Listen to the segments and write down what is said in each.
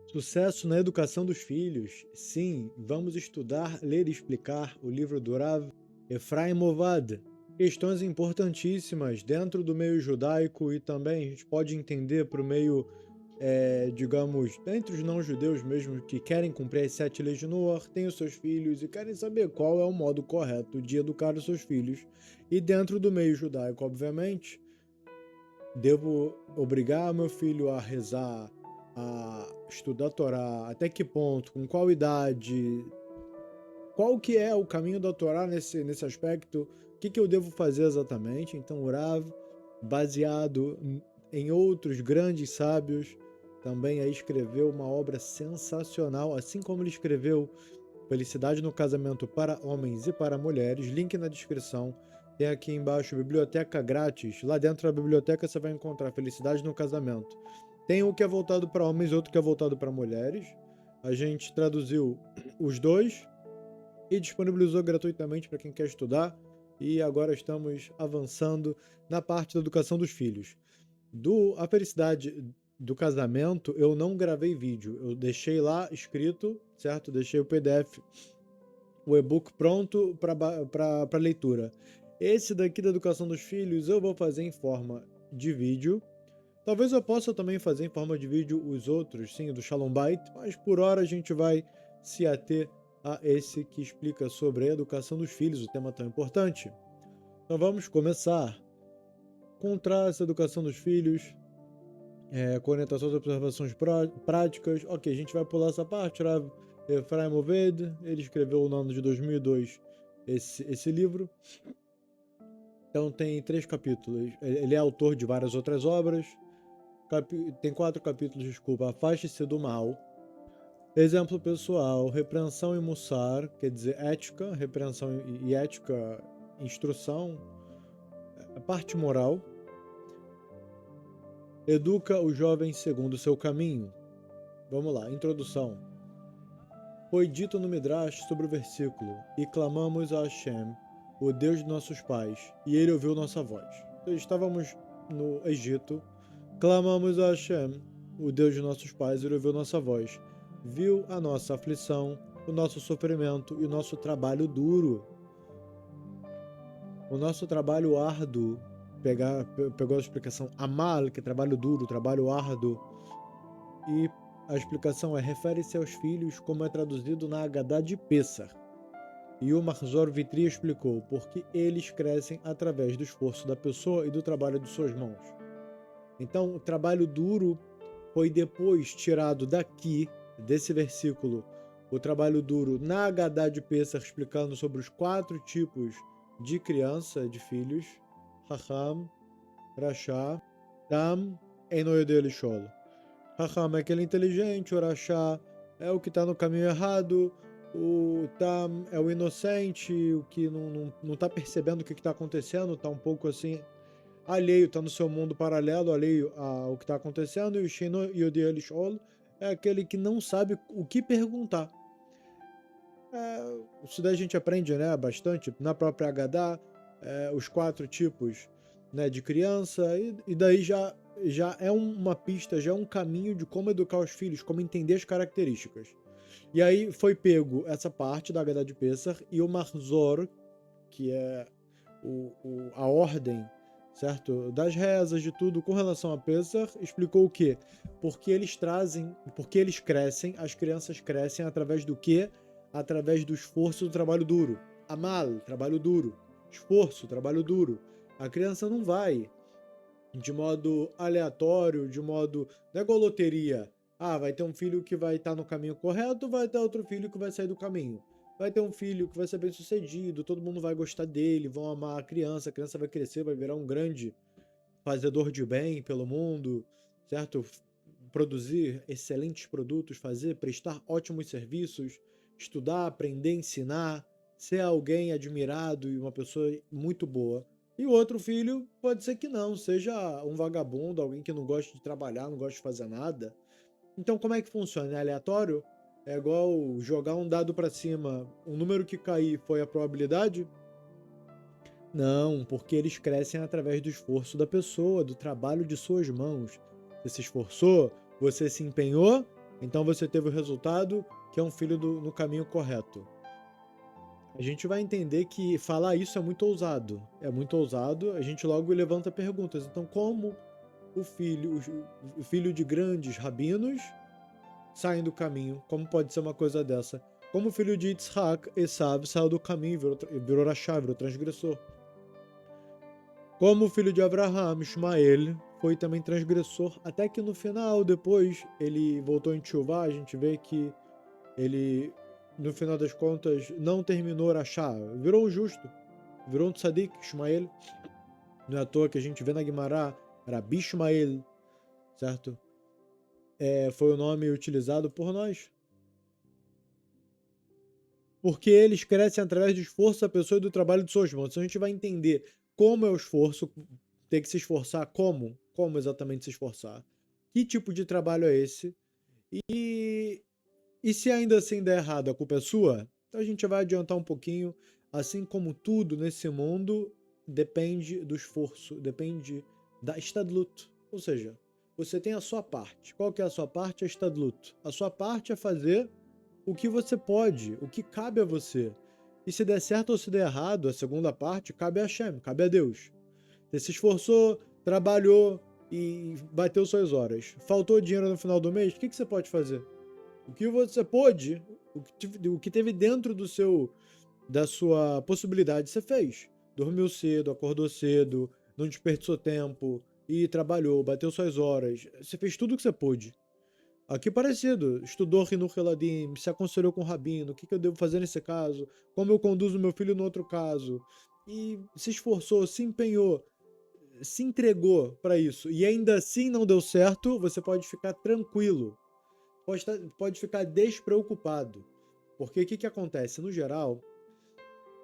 Sucesso na educação dos filhos. Sim, vamos estudar, ler e explicar o livro do Rav Efraim Movad. Questões importantíssimas dentro do meio judaico e também a gente pode entender para o meio, digamos, entre os não-judeus mesmo que querem cumprir as 7 leis de Noah, têm os seus filhos e querem saber qual é o modo correto de educar os seus filhos. E dentro do meio judaico, obviamente, devo obrigar meu filho a rezar, a estudar a Torá, até que ponto, com qual idade, qual que é o caminho da Torá nesse aspecto, o que eu devo fazer exatamente. Então, o Rav, baseado em outros grandes sábios, também aí escreveu uma obra sensacional, assim como ele escreveu Felicidade no Casamento para Homens e para Mulheres, link na descrição. Tem aqui embaixo biblioteca grátis. Lá dentro da biblioteca você vai encontrar Felicidade no Casamento. Tem um que é voltado para homens, outro que é voltado para mulheres. A gente traduziu os dois e disponibilizou gratuitamente para quem quer estudar. E agora estamos avançando na parte da educação dos filhos. A felicidade do casamento, eu não gravei vídeo. Eu deixei lá escrito, certo? Deixei o PDF, o e-book pronto para leitura. Esse daqui da educação dos filhos eu vou fazer em forma de vídeo. Talvez eu possa também fazer em forma de vídeo os outros, sim, do Shalom Bait, mas por hora a gente vai se ater a esse que explica sobre a educação dos filhos, o tema tão importante. Então vamos começar com essa educação dos filhos, com orientações e observações práticas. Ok, a gente vai pular essa parte. Rav Efraim Oved, ele escreveu no ano de 2002 esse livro. Então tem 3 capítulos. Ele é autor de várias outras obras. Tem 4 capítulos, desculpa. Afaste-se do mal. Exemplo pessoal, repreensão e mussar, quer dizer ética, repreensão e ética, instrução, a parte moral. Educa o jovem segundo o seu caminho. Vamos lá, introdução. Foi dito no Midrash sobre o versículo: E clamamos a Hashem, o Deus de nossos pais, e ele ouviu nossa voz. Então, estávamos no Egito, clamamos a Hashem, o Deus de nossos pais, e ele ouviu nossa voz. Viu a nossa aflição, o nosso sofrimento e o nosso trabalho duro. O nosso trabalho árduo, pegou a explicação amal, que é trabalho duro, trabalho árduo, e a explicação refere-se aos filhos, como é traduzido na Haggadah de Pessah. E o Marzor Vitri explicou, porque eles crescem através do esforço da pessoa e do trabalho de suas mãos. Então, o trabalho duro foi depois tirado daqui, desse versículo, o trabalho duro na Haggadah de Pessah, explicando sobre os 4 tipos de criança, de filhos: Raham, Rasha, Tam, Eno Yodei Lishol. Raham é aquele inteligente, o Rasha é o que está no caminho errado, o Tam é o inocente, o que não tá percebendo o que está acontecendo, está um pouco assim alheio, está no seu mundo paralelo, alheio ao que está acontecendo, e o Sheino Yodei Lishol é aquele que não sabe o que perguntar. Isso daí a gente aprende, né, bastante na própria Haggadah, os 4 tipos, né, de criança, e daí já é uma pista, já é um caminho de como educar os filhos, como entender as características. E aí foi pego essa parte da Haggadah de Pessah e o Marzor, que é a ordem, certo, das rezas, de tudo com relação a Pessah, explicou o quê? Porque eles crescem, as crianças crescem através do quê? Através do esforço do trabalho duro. Amal, trabalho duro. Esforço, trabalho duro. A criança não vai de modo aleatório, de modo... Não é igual loteria. Vai ter um filho que vai estar no caminho correto, vai ter outro filho que vai sair do caminho. Vai ter um filho que vai ser bem sucedido, todo mundo vai gostar dele, vão amar a criança vai crescer, vai virar um grande fazedor de bem pelo mundo, certo? Produzir excelentes produtos, prestar ótimos serviços, estudar, aprender, ensinar, ser alguém admirado e uma pessoa muito boa. E o outro filho pode ser que não, seja um vagabundo, alguém que não gosta de trabalhar, não gosta de fazer nada. Então como é que funciona? É aleatório? É igual jogar um dado para cima, o número que cair foi a probabilidade? Não, porque eles crescem através do esforço da pessoa, do trabalho de suas mãos. Você se esforçou, você se empenhou, Então você teve o resultado que é um filho no caminho correto. A gente vai entender que falar isso é muito ousado. É muito ousado, a gente logo levanta perguntas. Então, como o filho de grandes rabinos saem do caminho? Como pode ser uma coisa dessa? Como o filho de Yitzhak, Esav, saiu do caminho e virou rachá, virou transgressor. Como o filho de Abraham, Ismael, foi também transgressor, até que no final, depois, ele voltou em Tchuvá, a gente vê que ele, no final das contas, não terminou rachá, virou um justo, virou um tzadik, Ismael. Não é à toa que a gente vê na Guimará, Rabi Ismael, certo? Foi o nome utilizado por nós. Porque eles crescem através do esforço da pessoa e do trabalho de suas mãos. Então a gente vai entender como é o esforço, ter que se esforçar, como exatamente se esforçar, que tipo de trabalho é esse, e, e se ainda assim der errado, a culpa é sua? Então a gente vai adiantar um pouquinho, assim como tudo nesse mundo depende do esforço, depende da estadlut, ou seja, você tem a sua parte. Qual que é a sua parte? A estadlut. A sua parte é fazer o que você pode, o que cabe a você. E se der certo ou se der errado, a segunda parte cabe a Hashem, cabe a Deus. Você se esforçou, trabalhou e bateu suas horas. Faltou dinheiro no final do mês, o que você pode fazer? O que você pôde, o que teve dentro da sua possibilidade, você fez. Dormiu cedo, acordou cedo, não desperdiçou tempo e trabalhou, bateu suas horas. Você fez tudo o que você pôde. Aqui parecido, estudou Hinuch Eladim, se aconselhou com o rabino, o que eu devo fazer nesse caso, como eu conduzo meu filho no outro caso, e se esforçou, se empenhou, se entregou para isso, e ainda assim não deu certo, você pode ficar tranquilo, pode ficar despreocupado, porque o que acontece? No geral,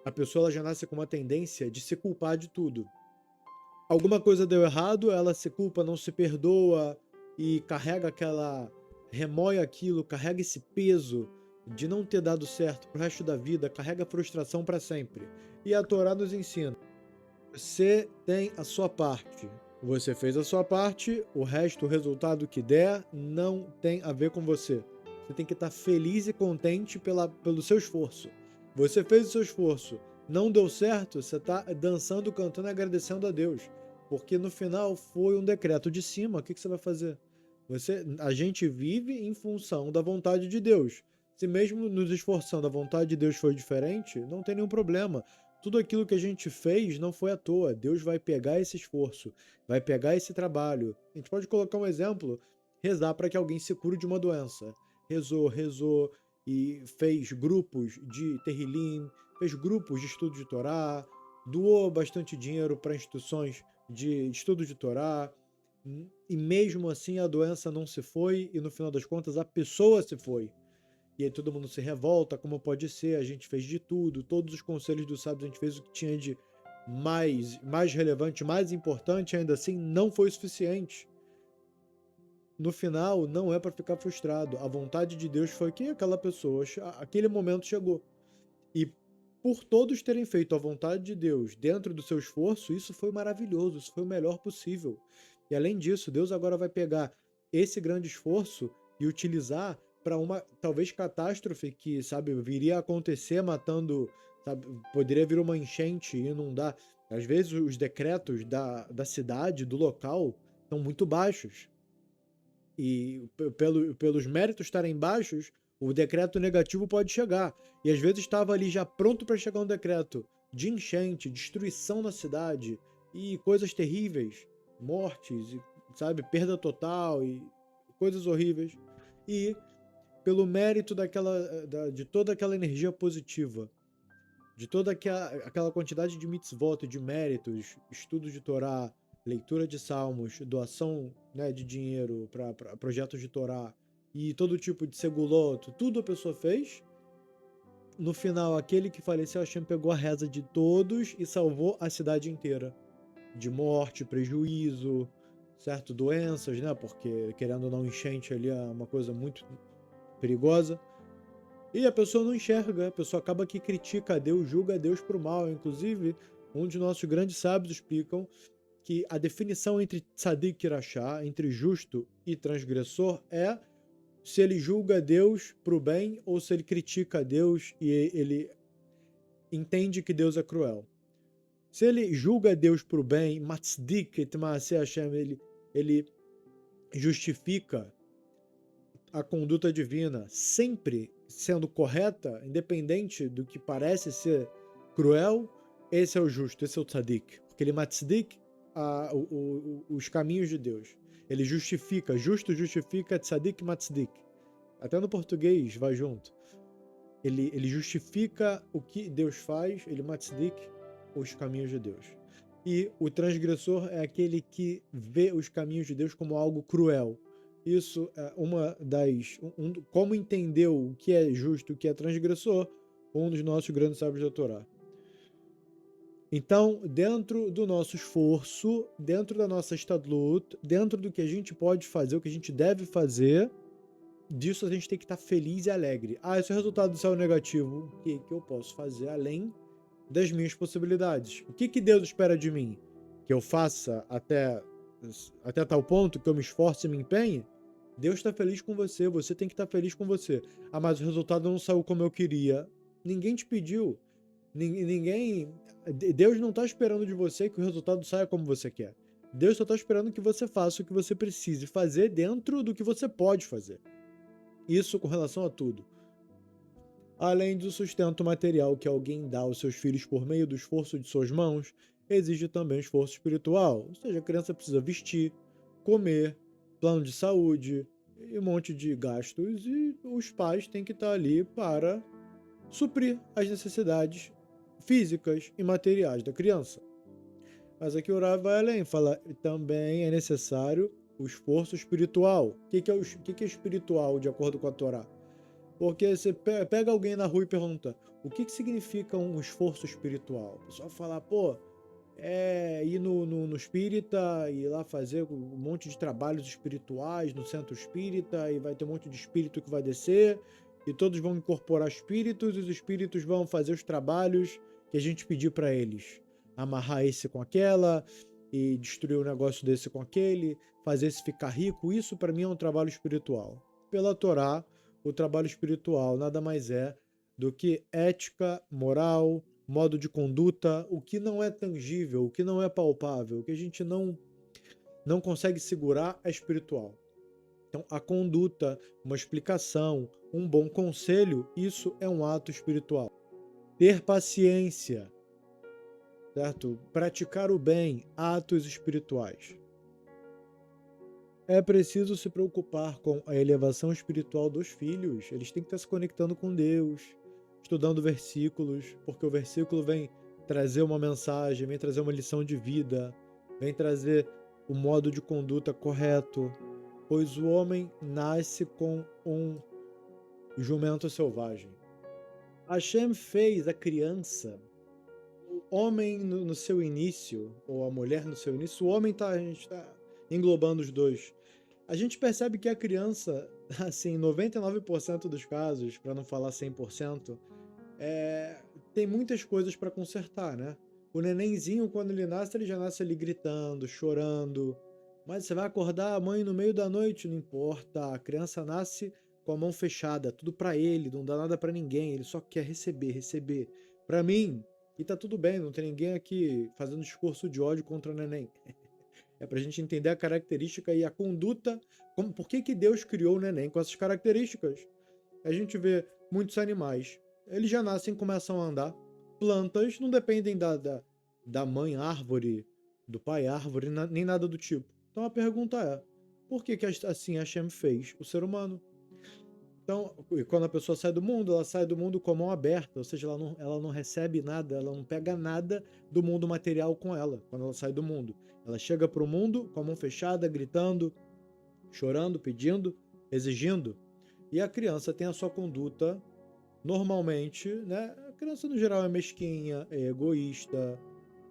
a pessoa ela já nasce com uma tendência de se culpar de tudo. Alguma coisa deu errado, ela se culpa, não se perdoa e carrega remói aquilo, carrega esse peso de não ter dado certo pro resto da vida, carrega a frustração para sempre. E a Torá nos ensina: você tem a sua parte. Você fez a sua parte, o resto, o resultado que der, não tem a ver com você. Você tem que estar feliz e contente pelo seu esforço. Você fez o seu esforço, não deu certo, você está dançando, cantando e agradecendo a Deus. Porque no final foi um decreto de cima, o que você vai fazer? A gente vive em função da vontade de Deus. Se mesmo nos esforçando a vontade de Deus foi diferente, não tem nenhum problema. Tudo aquilo que a gente fez não foi à toa. Deus vai pegar esse esforço, vai pegar esse trabalho. A gente pode colocar um exemplo: rezar para que alguém se cure de uma doença. Rezou e fez grupos de Terrilim, fez grupos de estudo de Torá, doou bastante dinheiro para instituições de estudo de Torá, e mesmo assim a doença não se foi e no final das contas a pessoa se foi. E aí todo mundo se revolta, como pode ser, a gente fez de tudo, todos os conselhos dos sábios a gente fez o que tinha de mais relevante, mais importante, ainda assim não foi o suficiente. No final, não é para ficar frustrado. A vontade de Deus foi que aquela pessoa, aquele momento chegou. E por todos terem feito a vontade de Deus dentro do seu esforço, isso foi maravilhoso, isso foi o melhor possível. E além disso, Deus agora vai pegar esse grande esforço e utilizar para uma talvez catástrofe que, sabe, viria a acontecer matando, sabe, poderia vir uma enchente e inundar. Às vezes os decretos da cidade, do local, são muito baixos. E pelos méritos estarem baixos, o decreto negativo pode chegar. E às vezes estava ali já pronto para chegar um decreto de enchente, destruição na cidade e coisas terríveis, mortes, sabe, perda total e coisas horríveis. E pelo mérito de toda aquela energia positiva, de toda aquela quantidade de mitzvot, de méritos, estudo de Torá, leitura de salmos, doação, né, de dinheiro para projetos de Torá e todo tipo de segulot, tudo a pessoa fez. No final, aquele que faleceu, Hashem pegou a reza de todos e salvou a cidade inteira de morte, prejuízo, certo? Doenças, né? Porque querendo ou não, enchente ali é uma coisa muito perigosa. E a pessoa não enxerga, a pessoa acaba que critica a Deus, julga a Deus pro mal. Inclusive, um de nossos grandes sábios explicam que a definição entre tzadik e rachá, entre justo e transgressor, é se ele julga Deus para o bem ou se ele critica Deus e ele entende que Deus é cruel. Se ele julga Deus para o bem, Matzdik et Maaseh Hashem, ele justifica a conduta divina sempre sendo correta, independente do que parece ser cruel, esse é o justo, esse é o tzadik. Porque ele matzdik os caminhos de Deus. Ele justifica, justo justifica, tzadik matzdik. Até no português vai junto. Ele justifica o que Deus faz, ele matzdik os caminhos de Deus. E o transgressor é aquele que vê os caminhos de Deus como algo cruel. Isso é como entendeu o que é justo, o que é transgressor, um dos nossos grandes sábios da Torá. Então, dentro do nosso esforço, dentro da nossa stadlut, dentro do que a gente pode fazer, o que a gente deve fazer, disso a gente tem que estar feliz e alegre. Se o resultado saiu negativo, o que eu posso fazer além das minhas possibilidades? O que Deus espera de mim? Que eu faça até tal ponto, que eu me esforce e me empenhe? Deus está feliz com você, você tem que estar feliz com você. Mas o resultado não saiu como eu queria. Ninguém te pediu. Deus não está esperando de você que o resultado saia como você quer. Deus só está esperando que você faça o que você precise fazer dentro do que você pode fazer. Isso com relação a tudo. Além do sustento material que alguém dá aos seus filhos por meio do esforço de suas mãos, exige também esforço espiritual. Ou seja, a criança precisa vestir, comer, plano de saúde e um monte de gastos, e os pais têm que estar ali para suprir as necessidades físicas e materiais da criança. Mas aqui o Rav vai além, fala também é necessário o esforço espiritual. O que é espiritual de acordo com a Torá? Porque você pega alguém na rua e pergunta o que significa um esforço espiritual? O pessoal fala, ir no espírita e lá fazer um monte de trabalhos espirituais no centro espírita e vai ter um monte de espírito que vai descer e todos vão incorporar espíritos e os espíritos vão fazer os trabalhos que a gente pediu para eles. Amarrar esse com aquela e destruir um negócio desse com aquele, fazer esse ficar rico. Isso para mim é um trabalho espiritual. Pela Torá, o trabalho espiritual nada mais é do que ética, moral, modo de conduta, o que não é tangível, o que não é palpável, o que a gente não consegue segurar é espiritual. Então, a conduta, uma explicação, um bom conselho, isso é um ato espiritual. Ter paciência, certo? Praticar o bem, atos espirituais. É preciso se preocupar com a elevação espiritual dos filhos. Eles têm que estar se conectando com Deus, estudando versículos, porque o versículo vem trazer uma mensagem, vem trazer uma lição de vida, vem trazer o modo de conduta correto, pois o homem nasce com um jumento selvagem. Hashem fez a criança, o homem no seu início, ou a mulher no seu início, a gente está englobando os dois. A gente percebe que a criança, assim, 99% dos casos, para não falar 100%, tem muitas coisas para consertar, né? O nenenzinho, quando ele já nasce ali gritando, chorando. Mas você vai acordar a mãe no meio da noite, não importa. A criança nasce com a mão fechada, tudo para ele, não dá nada para ninguém, ele só quer receber. Para mim, e tá tudo bem, não tem ninguém aqui fazendo discurso de ódio contra o neném. É pra gente entender a característica e a conduta, por que Deus criou o neném com essas características. A gente vê muitos animais, eles já nascem e começam a andar. Plantas não dependem da mãe árvore, do pai árvore, nem nada do tipo. Então a pergunta é, por que assim Hashem fez o ser humano? Então, quando a pessoa sai do mundo, ela sai do mundo com a mão aberta, ou seja, ela não recebe nada, ela não pega nada do mundo material com ela, quando ela sai do mundo. Ela chega para o mundo com a mão fechada, gritando, chorando, pedindo, exigindo. E a criança tem a sua conduta, normalmente, né? A criança no geral é mesquinha, é egoísta,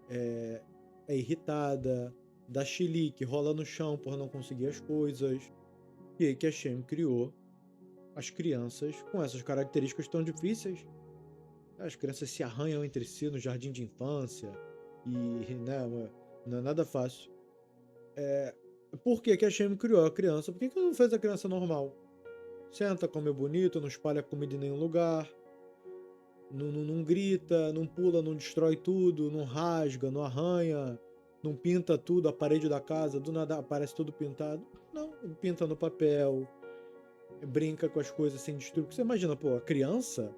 é irritada, dá chilique, rola no chão por não conseguir as coisas. E aí que Hashem criou as crianças com essas características tão difíceis. As crianças se arranham entre si no jardim de infância e, né, não é nada fácil. Por que Hashem criou a criança? Por que não fez a criança normal? Senta, come bonito, não espalha comida em nenhum lugar, não grita, não pula, não destrói tudo, não rasga, não arranha, não pinta tudo, a parede da casa, do nada aparece tudo pintado. Não, pinta no papel, brinca com as coisas sem destruir. Porque você imagina, pô, a criança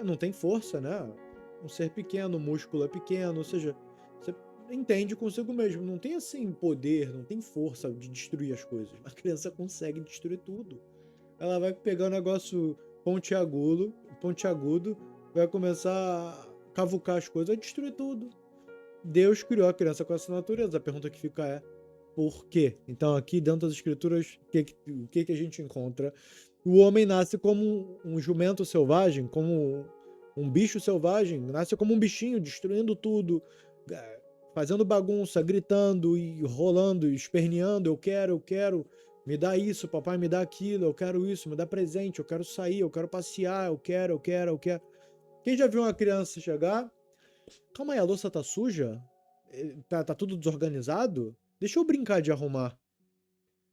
não tem força, né? Um ser pequeno, o músculo é pequeno, ou seja, você entende consigo mesmo, não tem assim poder, não tem força de destruir as coisas. A criança consegue destruir tudo. Ela vai pegar um negócio pontiagudo, vai começar a cavucar as coisas, vai destruir tudo. Deus criou a criança com essa natureza. A pergunta que fica é, por quê? Então aqui dentro das escrituras, o que a gente encontra? O homem nasce como um jumento selvagem, como um bicho selvagem, nasce como um bichinho, destruindo tudo, fazendo bagunça, gritando e rolando, esperneando, eu quero, me dá isso, papai me dá aquilo, eu quero isso, me dá presente, eu quero sair, eu quero passear, eu quero. Quem já viu uma criança chegar? Calma aí, a louça tá suja? Tá tudo desorganizado? Deixa eu brincar de arrumar.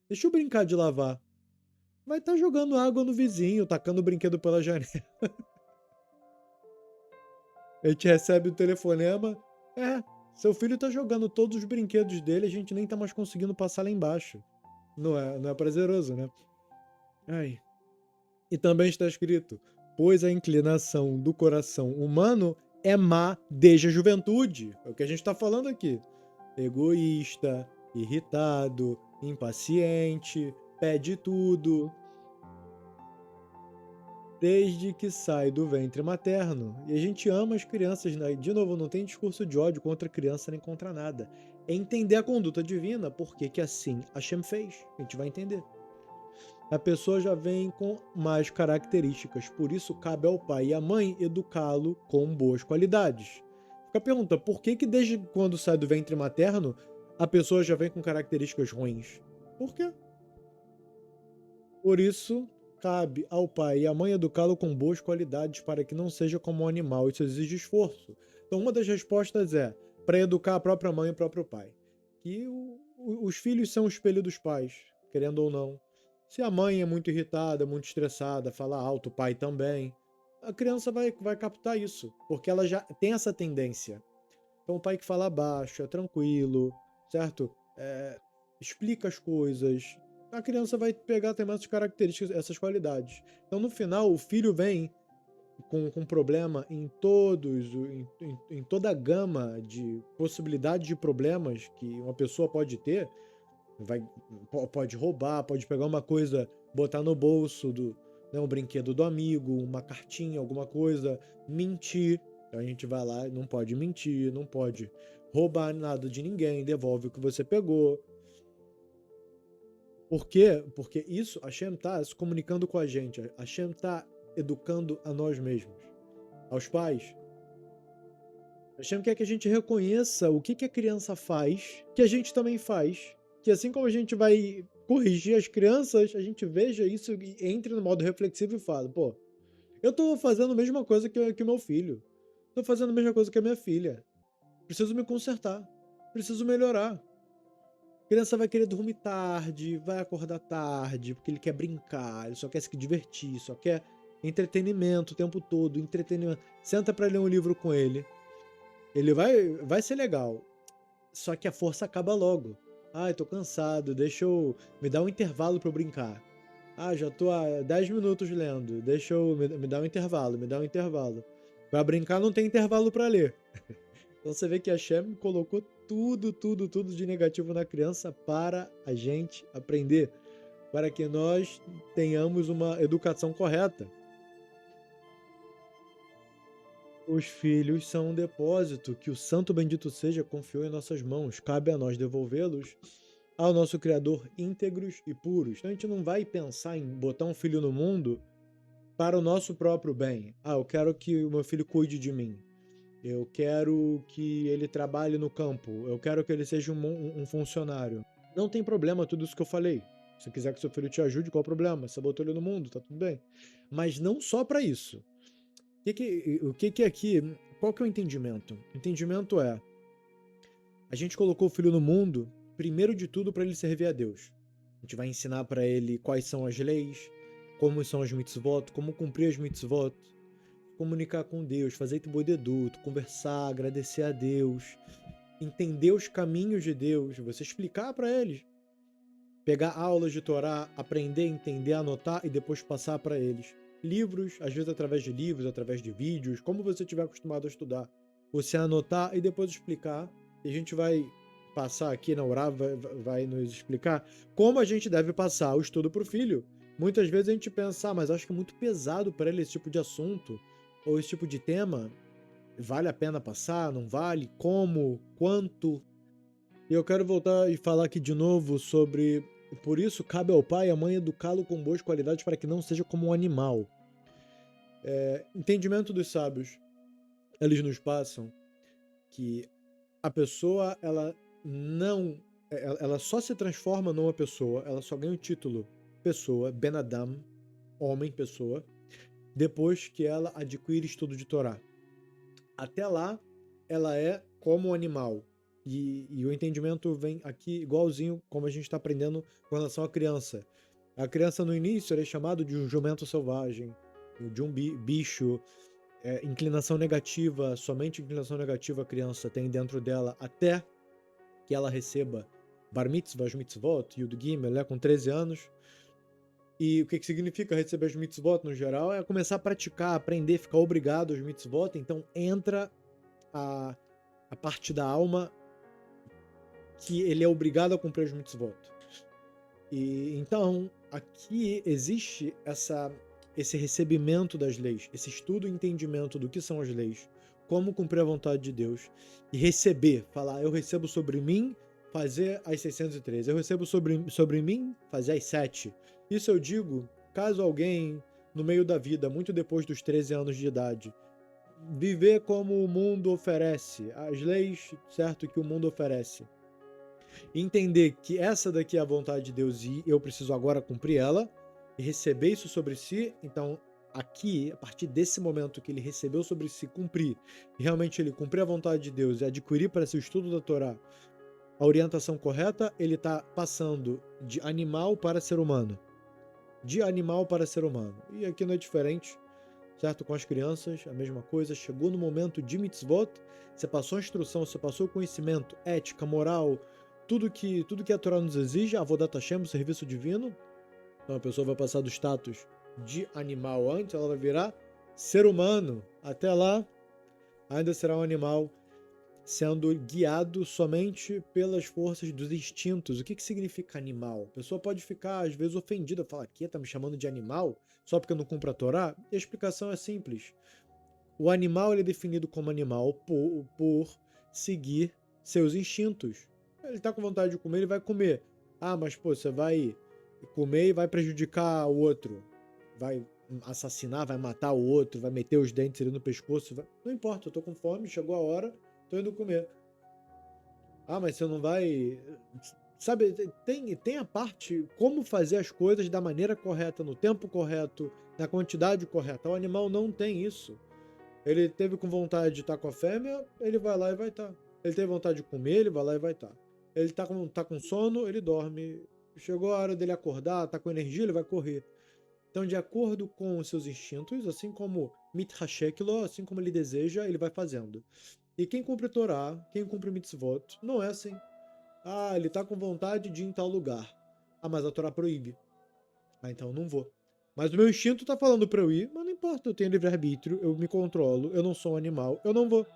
Deixa eu brincar de lavar. Vai estar jogando água no vizinho, tacando brinquedo pela janela. A gente recebe o telefonema. Seu filho tá jogando todos os brinquedos dele, a gente nem tá mais conseguindo passar lá embaixo. Não é prazeroso, né? Ai. E também está escrito: pois a inclinação do coração humano é má desde a juventude. É o que a gente está falando aqui. Egoísta, irritado, impaciente, pede tudo. Desde que sai do ventre materno. E a gente ama as crianças, né? De novo, não tem discurso de ódio contra a criança nem contra nada. É entender a conduta divina, porque que assim Hashem fez. A gente vai entender. A pessoa já vem com mais características, por isso cabe ao pai e à mãe educá-lo com boas qualidades. Fica a pergunta, por que desde quando sai do ventre materno, a pessoa já vem com características ruins? Por quê? Por isso, cabe ao pai e à mãe educá-lo com boas qualidades para que não seja como um animal, isso exige esforço. Então, uma das respostas é para educar a própria mãe e o próprio pai. Que os filhos são o espelho dos pais, querendo ou não. Se a mãe é muito irritada, muito estressada, fala alto, o pai também, a criança vai captar isso, porque ela já tem essa tendência. Então, o pai que fala baixo, é tranquilo, certo? Explica as coisas. A criança vai pegar também essas características, essas qualidades. Então, no final, o filho vem com problema em toda a gama de possibilidades de problemas que uma pessoa pode ter. Pode roubar, pode pegar uma coisa, botar no bolso um brinquedo do amigo, uma cartinha, alguma coisa, mentir. Então a gente vai lá, não pode mentir, não pode roubar nada de ninguém, devolve o que você pegou. Por quê? Porque isso, a Hashem está se comunicando com a gente, a Hashem está educando a nós mesmos, aos pais. A Hashem quer que a gente reconheça o que a criança faz, que a gente também faz, que assim como a gente vai corrigir as crianças, a gente veja isso e entre no modo reflexivo e fala, pô, eu tô fazendo a mesma coisa que o meu filho, tô fazendo a mesma coisa que a minha filha, preciso me consertar, preciso melhorar. A criança vai querer dormir tarde, vai acordar tarde, porque ele quer brincar, ele só quer se divertir, só quer entretenimento o tempo todo, entretenimento. Senta pra ler um livro com ele. Ele vai ser legal, só que a força acaba logo. Ai, tô cansado, deixa eu me dar um intervalo pra eu brincar. Ah, já tô há 10 minutos lendo, deixa eu me dar um intervalo, me dá um intervalo. Pra brincar não tem intervalo pra ler. Então você vê que a Hashem colocou tudo de negativo na criança para a gente aprender, para que nós tenhamos uma educação correta. Os filhos são um depósito que o Santo Bendito seja confiou em nossas mãos. Cabe a nós devolvê-los ao nosso Criador íntegros e puros. Então a gente não vai pensar em botar um filho no mundo para o nosso próprio bem. Ah, eu quero que o meu filho cuide de mim. Eu quero que ele trabalhe no campo. Eu quero que ele seja um funcionário. Não tem problema tudo isso que eu falei. Se quiser que seu filho te ajude, qual o problema? Você botou ele no mundo, tá tudo bem. Mas não só para isso. O que aqui? Qual que é o entendimento? O entendimento é: a gente colocou o filho no mundo, primeiro de tudo, para ele servir a Deus. A gente vai ensinar para ele quais são as leis, como são as mitzvot, como cumprir as mitzvot, comunicar com Deus, fazer itbodeduto, conversar, agradecer a Deus, entender os caminhos de Deus, você explicar para eles, pegar aulas de Torá, aprender, entender, anotar e depois passar para eles. Livros, às vezes através de livros, através de vídeos, como você estiver acostumado a estudar. Você anotar e depois explicar. E a gente vai passar aqui na Urav, vai nos explicar como a gente deve passar o estudo para o filho. Muitas vezes a gente pensa, mas acho que é muito pesado para ele esse tipo de assunto, ou esse tipo de tema. Vale a pena passar? Não vale? Como? Quanto? E eu quero voltar e falar aqui de novo sobre... Por isso, cabe ao pai e à mãe educá-lo com boas qualidades para que não seja como um animal. Entendimento dos sábios. Eles nos passam que a pessoa, ela só se transforma numa pessoa, ela só ganha o título pessoa, Ben Adam, homem, pessoa, depois que ela adquire estudo de Torá. Até lá, ela é como um animal. E o entendimento vem aqui igualzinho como a gente está aprendendo com relação à criança. A criança no início era chamado de um jumento selvagem, de um bicho, inclinação negativa, somente inclinação negativa a criança tem dentro dela até que ela receba bar mitzvah, as mitzvot, Yud Gimel, com 13 anos. E o que significa receber as mitzvot no geral? É começar a praticar, aprender, ficar obrigado às mitzvot. Então entra a parte da alma que ele é obrigado a cumprir as mitzvot. E então aqui existe esse recebimento das leis, esse estudo e entendimento do que são as leis, como cumprir a vontade de Deus e receber, falar, eu recebo sobre mim fazer as 613, eu recebo sobre mim fazer as 7. Isso eu digo, caso alguém no meio da vida, muito depois dos 13 anos de idade, viver como o mundo oferece, as leis, certo, que o mundo oferece. Entender que essa daqui é a vontade de Deus e eu preciso agora cumprir ela e receber isso sobre si. Então, aqui, a partir desse momento que ele recebeu sobre si cumprir, e realmente ele cumprir a vontade de Deus e adquirir para si o estudo da Torá a orientação correta, ele está passando de animal para ser humano. De animal para ser humano. E aqui não é diferente, certo? Com as crianças, a mesma coisa. Chegou no momento de mitzvot, você passou a instrução, você passou o conhecimento, ética, moral, tudo que a Torá nos exige, Avodat Hashem, o serviço divino. Então a pessoa vai passar do status de animal antes, ela vai virar ser humano. Até lá, ainda será um animal sendo guiado somente pelas forças dos instintos. O que significa animal? A pessoa pode ficar, às vezes, ofendida, falar, aqui tá me chamando de animal só porque eu não cumpro a Torá? E a explicação é simples. O animal ele é definido como animal por seguir seus instintos. Ele tá com vontade de comer, ele vai comer. Ah, mas pô, você vai comer e vai prejudicar o outro. Vai assassinar, vai matar o outro, vai meter os dentes ali no pescoço. Não importa, eu tô com fome, chegou a hora, tô indo comer. Ah, mas você não vai... Sabe, tem a parte como fazer as coisas da maneira correta, no tempo correto, na quantidade correta. O animal não tem isso. Ele teve com vontade de estar com a fêmea, ele vai lá e vai estar. Ele teve vontade de comer, ele vai lá e vai estar. Ele tá com sono, ele dorme. Chegou a hora dele acordar, tá com energia, ele vai correr. Então, de acordo com os seus instintos, assim como Mithasheklo, assim como ele deseja, ele vai fazendo. E quem cumpre Torá, quem cumpre Mitzvot, não é assim. Ah, ele tá com vontade de ir em tal lugar. Ah, mas a Torá proíbe. Ah, então não vou. Mas o meu instinto tá falando pra eu ir, mas não importa, eu tenho livre-arbítrio, eu me controlo, eu não sou um animal, eu não vou.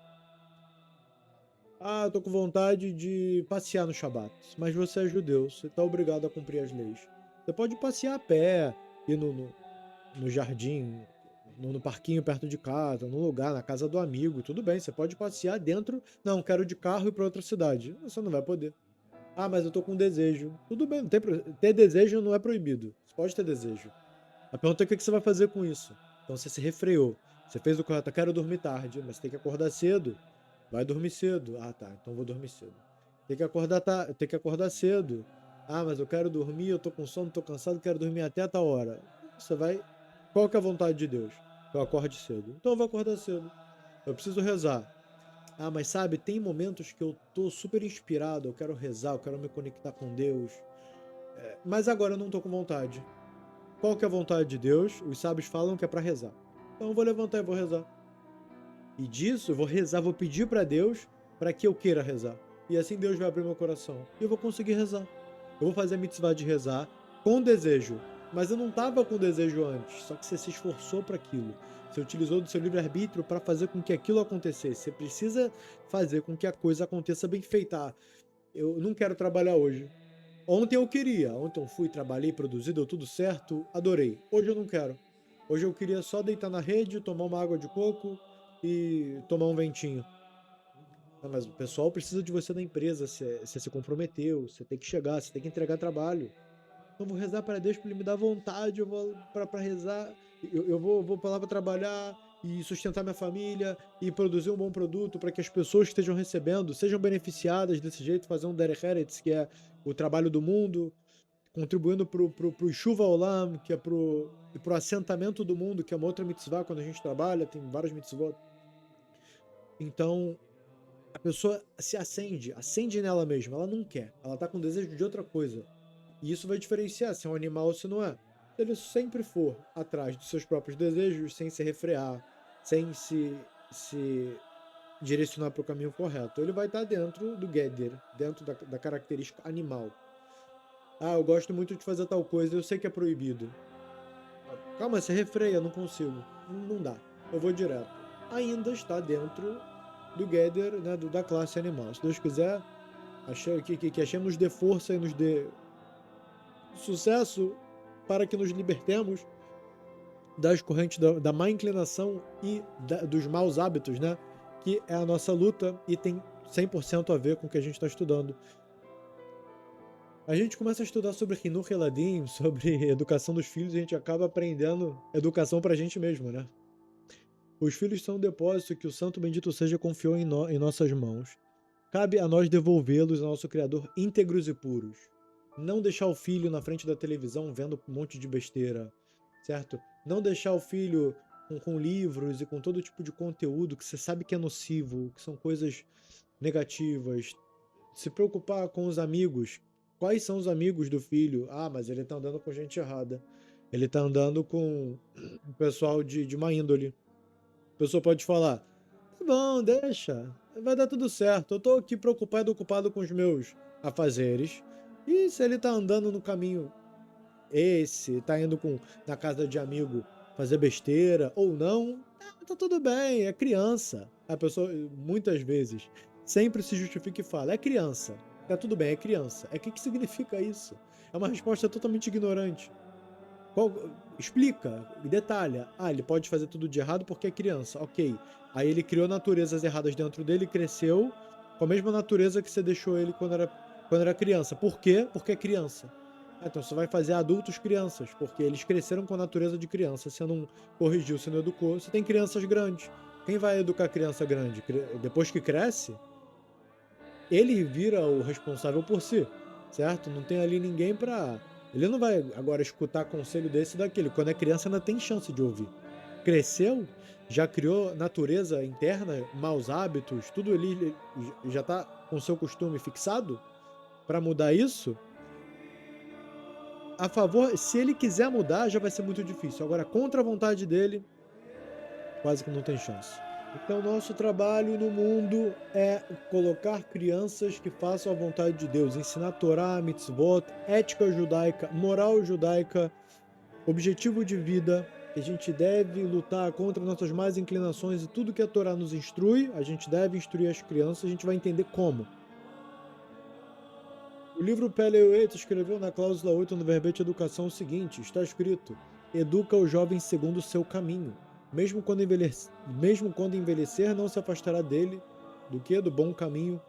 Ah, eu tô com vontade de passear no Shabat, mas você é judeu, você tá obrigado a cumprir as leis. Você pode passear a pé, ir no jardim, no parquinho perto de casa, no lugar, na casa do amigo, tudo bem, você pode passear dentro. Não, quero de carro e ir pra outra cidade. Você não vai poder. Ah, mas eu tô com desejo. Tudo bem, não tem ter desejo não é proibido. Você pode ter desejo. A pergunta é o que você vai fazer com isso. Então você se refreou. Você fez o correto. Eu quero dormir tarde, mas tem que acordar cedo. Vai dormir cedo. Ah, tá. Então vou dormir cedo. Tem que acordar cedo. Ah, mas eu quero dormir, eu tô com sono, tô cansado, quero dormir até tal hora. Você vai... Qual que é a vontade de Deus? Que eu acorde cedo. Então eu vou acordar cedo. Eu preciso rezar. Ah, mas sabe, tem momentos que eu tô super inspirado, eu quero rezar, eu quero me conectar com Deus. Mas agora eu não tô com vontade. Qual que é a vontade de Deus? Os sábios falam que é para rezar. Então eu vou levantar e vou rezar. E disso eu vou rezar, vou pedir para Deus para que eu queira rezar. E assim Deus vai abrir meu coração. E eu vou conseguir rezar. Eu vou fazer a mitzvah de rezar com desejo. Mas eu não estava com desejo antes. Só que você se esforçou para aquilo. Você utilizou do seu livre-arbítrio para fazer com que aquilo acontecesse. Você precisa fazer com que a coisa aconteça bem feita. Eu não quero trabalhar hoje. Ontem eu queria. Ontem eu fui, trabalhei, produzi, deu tudo certo. Adorei. Hoje eu não quero. Hoje eu queria só deitar na rede, tomar uma água de coco e tomar um ventinho. Ah, mas o pessoal precisa de você na empresa, você se comprometeu, você tem que chegar, você tem que entregar trabalho. Então eu vou rezar para Deus para ele me dar vontade, eu vou para rezar, eu vou para lá para trabalhar e sustentar minha família e produzir um bom produto para que as pessoas que estejam recebendo sejam beneficiadas desse jeito, fazer um Derech Eretz, que é o trabalho do mundo, contribuindo pro Shuva Olam, que é pro assentamento do mundo, que é uma outra mitzvah quando a gente trabalha, tem vários mitzvot. Então, a pessoa se acende nela mesma, ela não quer, ela tá com desejo de outra coisa. E isso vai diferenciar se é um animal ou se não é. Se ele sempre for atrás dos seus próprios desejos, sem se refrear, sem se direcionar para o caminho correto, ele vai estar dentro do Geder, dentro da característica animal. Ah, eu gosto muito de fazer tal coisa, eu sei que é proibido. Calma, você refreia, não consigo. Não dá, eu vou direto. Ainda está dentro do Geder, né, da classe animal. Se Deus quiser, que Hashem nos dê força e nos dê sucesso para que nos libertemos das correntes da má inclinação e dos maus hábitos, né? Que é a nossa luta e tem 100% a ver com o que a gente está estudando. A gente começa a estudar sobre Hinur Eladim, sobre educação dos filhos, e a gente acaba aprendendo educação para a gente mesmo, né? Os filhos são um depósito que o Santo Bendito Seja confiou em nossas mãos. Cabe a nós devolvê-los ao nosso Criador íntegros e puros. Não deixar o filho na frente da televisão vendo um monte de besteira, certo? Não deixar o filho com livros e com todo tipo de conteúdo que você sabe que é nocivo, que são coisas negativas. Se preocupar com os amigos. Quais são os amigos do filho? Ah, mas ele tá andando com gente errada. Ele tá andando com o pessoal de má índole. A pessoa pode falar, tá bom, deixa, vai dar tudo certo. Eu tô aqui preocupado, ocupado com os meus afazeres. E se ele tá andando no caminho tá indo na casa de amigo fazer besteira ou não, tá tudo bem, é criança. A pessoa, muitas vezes, sempre se justifica e fala, é criança, tá tudo bem, é criança. O que significa isso? É uma resposta totalmente ignorante. Explica, detalha. Ah, ele pode fazer tudo de errado porque é criança. Ok. Aí ele criou naturezas erradas dentro dele e cresceu com a mesma natureza que você deixou ele quando era criança. Por quê? Porque é criança. Então você vai fazer adultos crianças, porque eles cresceram com a natureza de criança. Você não corrigiu, você não educou. Você tem crianças grandes. Quem vai educar criança grande? Depois que cresce, ele vira o responsável por si, certo? Não tem ali ninguém pra... Ele não vai agora escutar conselho desse e daquele. Quando é criança ainda tem chance de ouvir. Cresceu, já criou natureza interna, maus hábitos, tudo ali já tá com seu costume fixado. Para mudar isso, a favor, se ele quiser mudar, já vai ser muito difícil. Agora, contra a vontade dele, quase que não tem chance. Então, nosso trabalho no mundo é colocar crianças que façam a vontade de Deus, ensinar Torá, mitzvot, ética judaica, moral judaica, objetivo de vida, que a gente deve lutar contra nossas más inclinações e tudo que a Torá nos instrui, a gente deve instruir as crianças, a gente vai entender como. O livro Pele Yoetz escreveu na cláusula 8 no verbete educação o seguinte, está escrito, educa o jovem segundo o seu caminho. Mesmo quando envelhecer, não se afastará dele, do bom caminho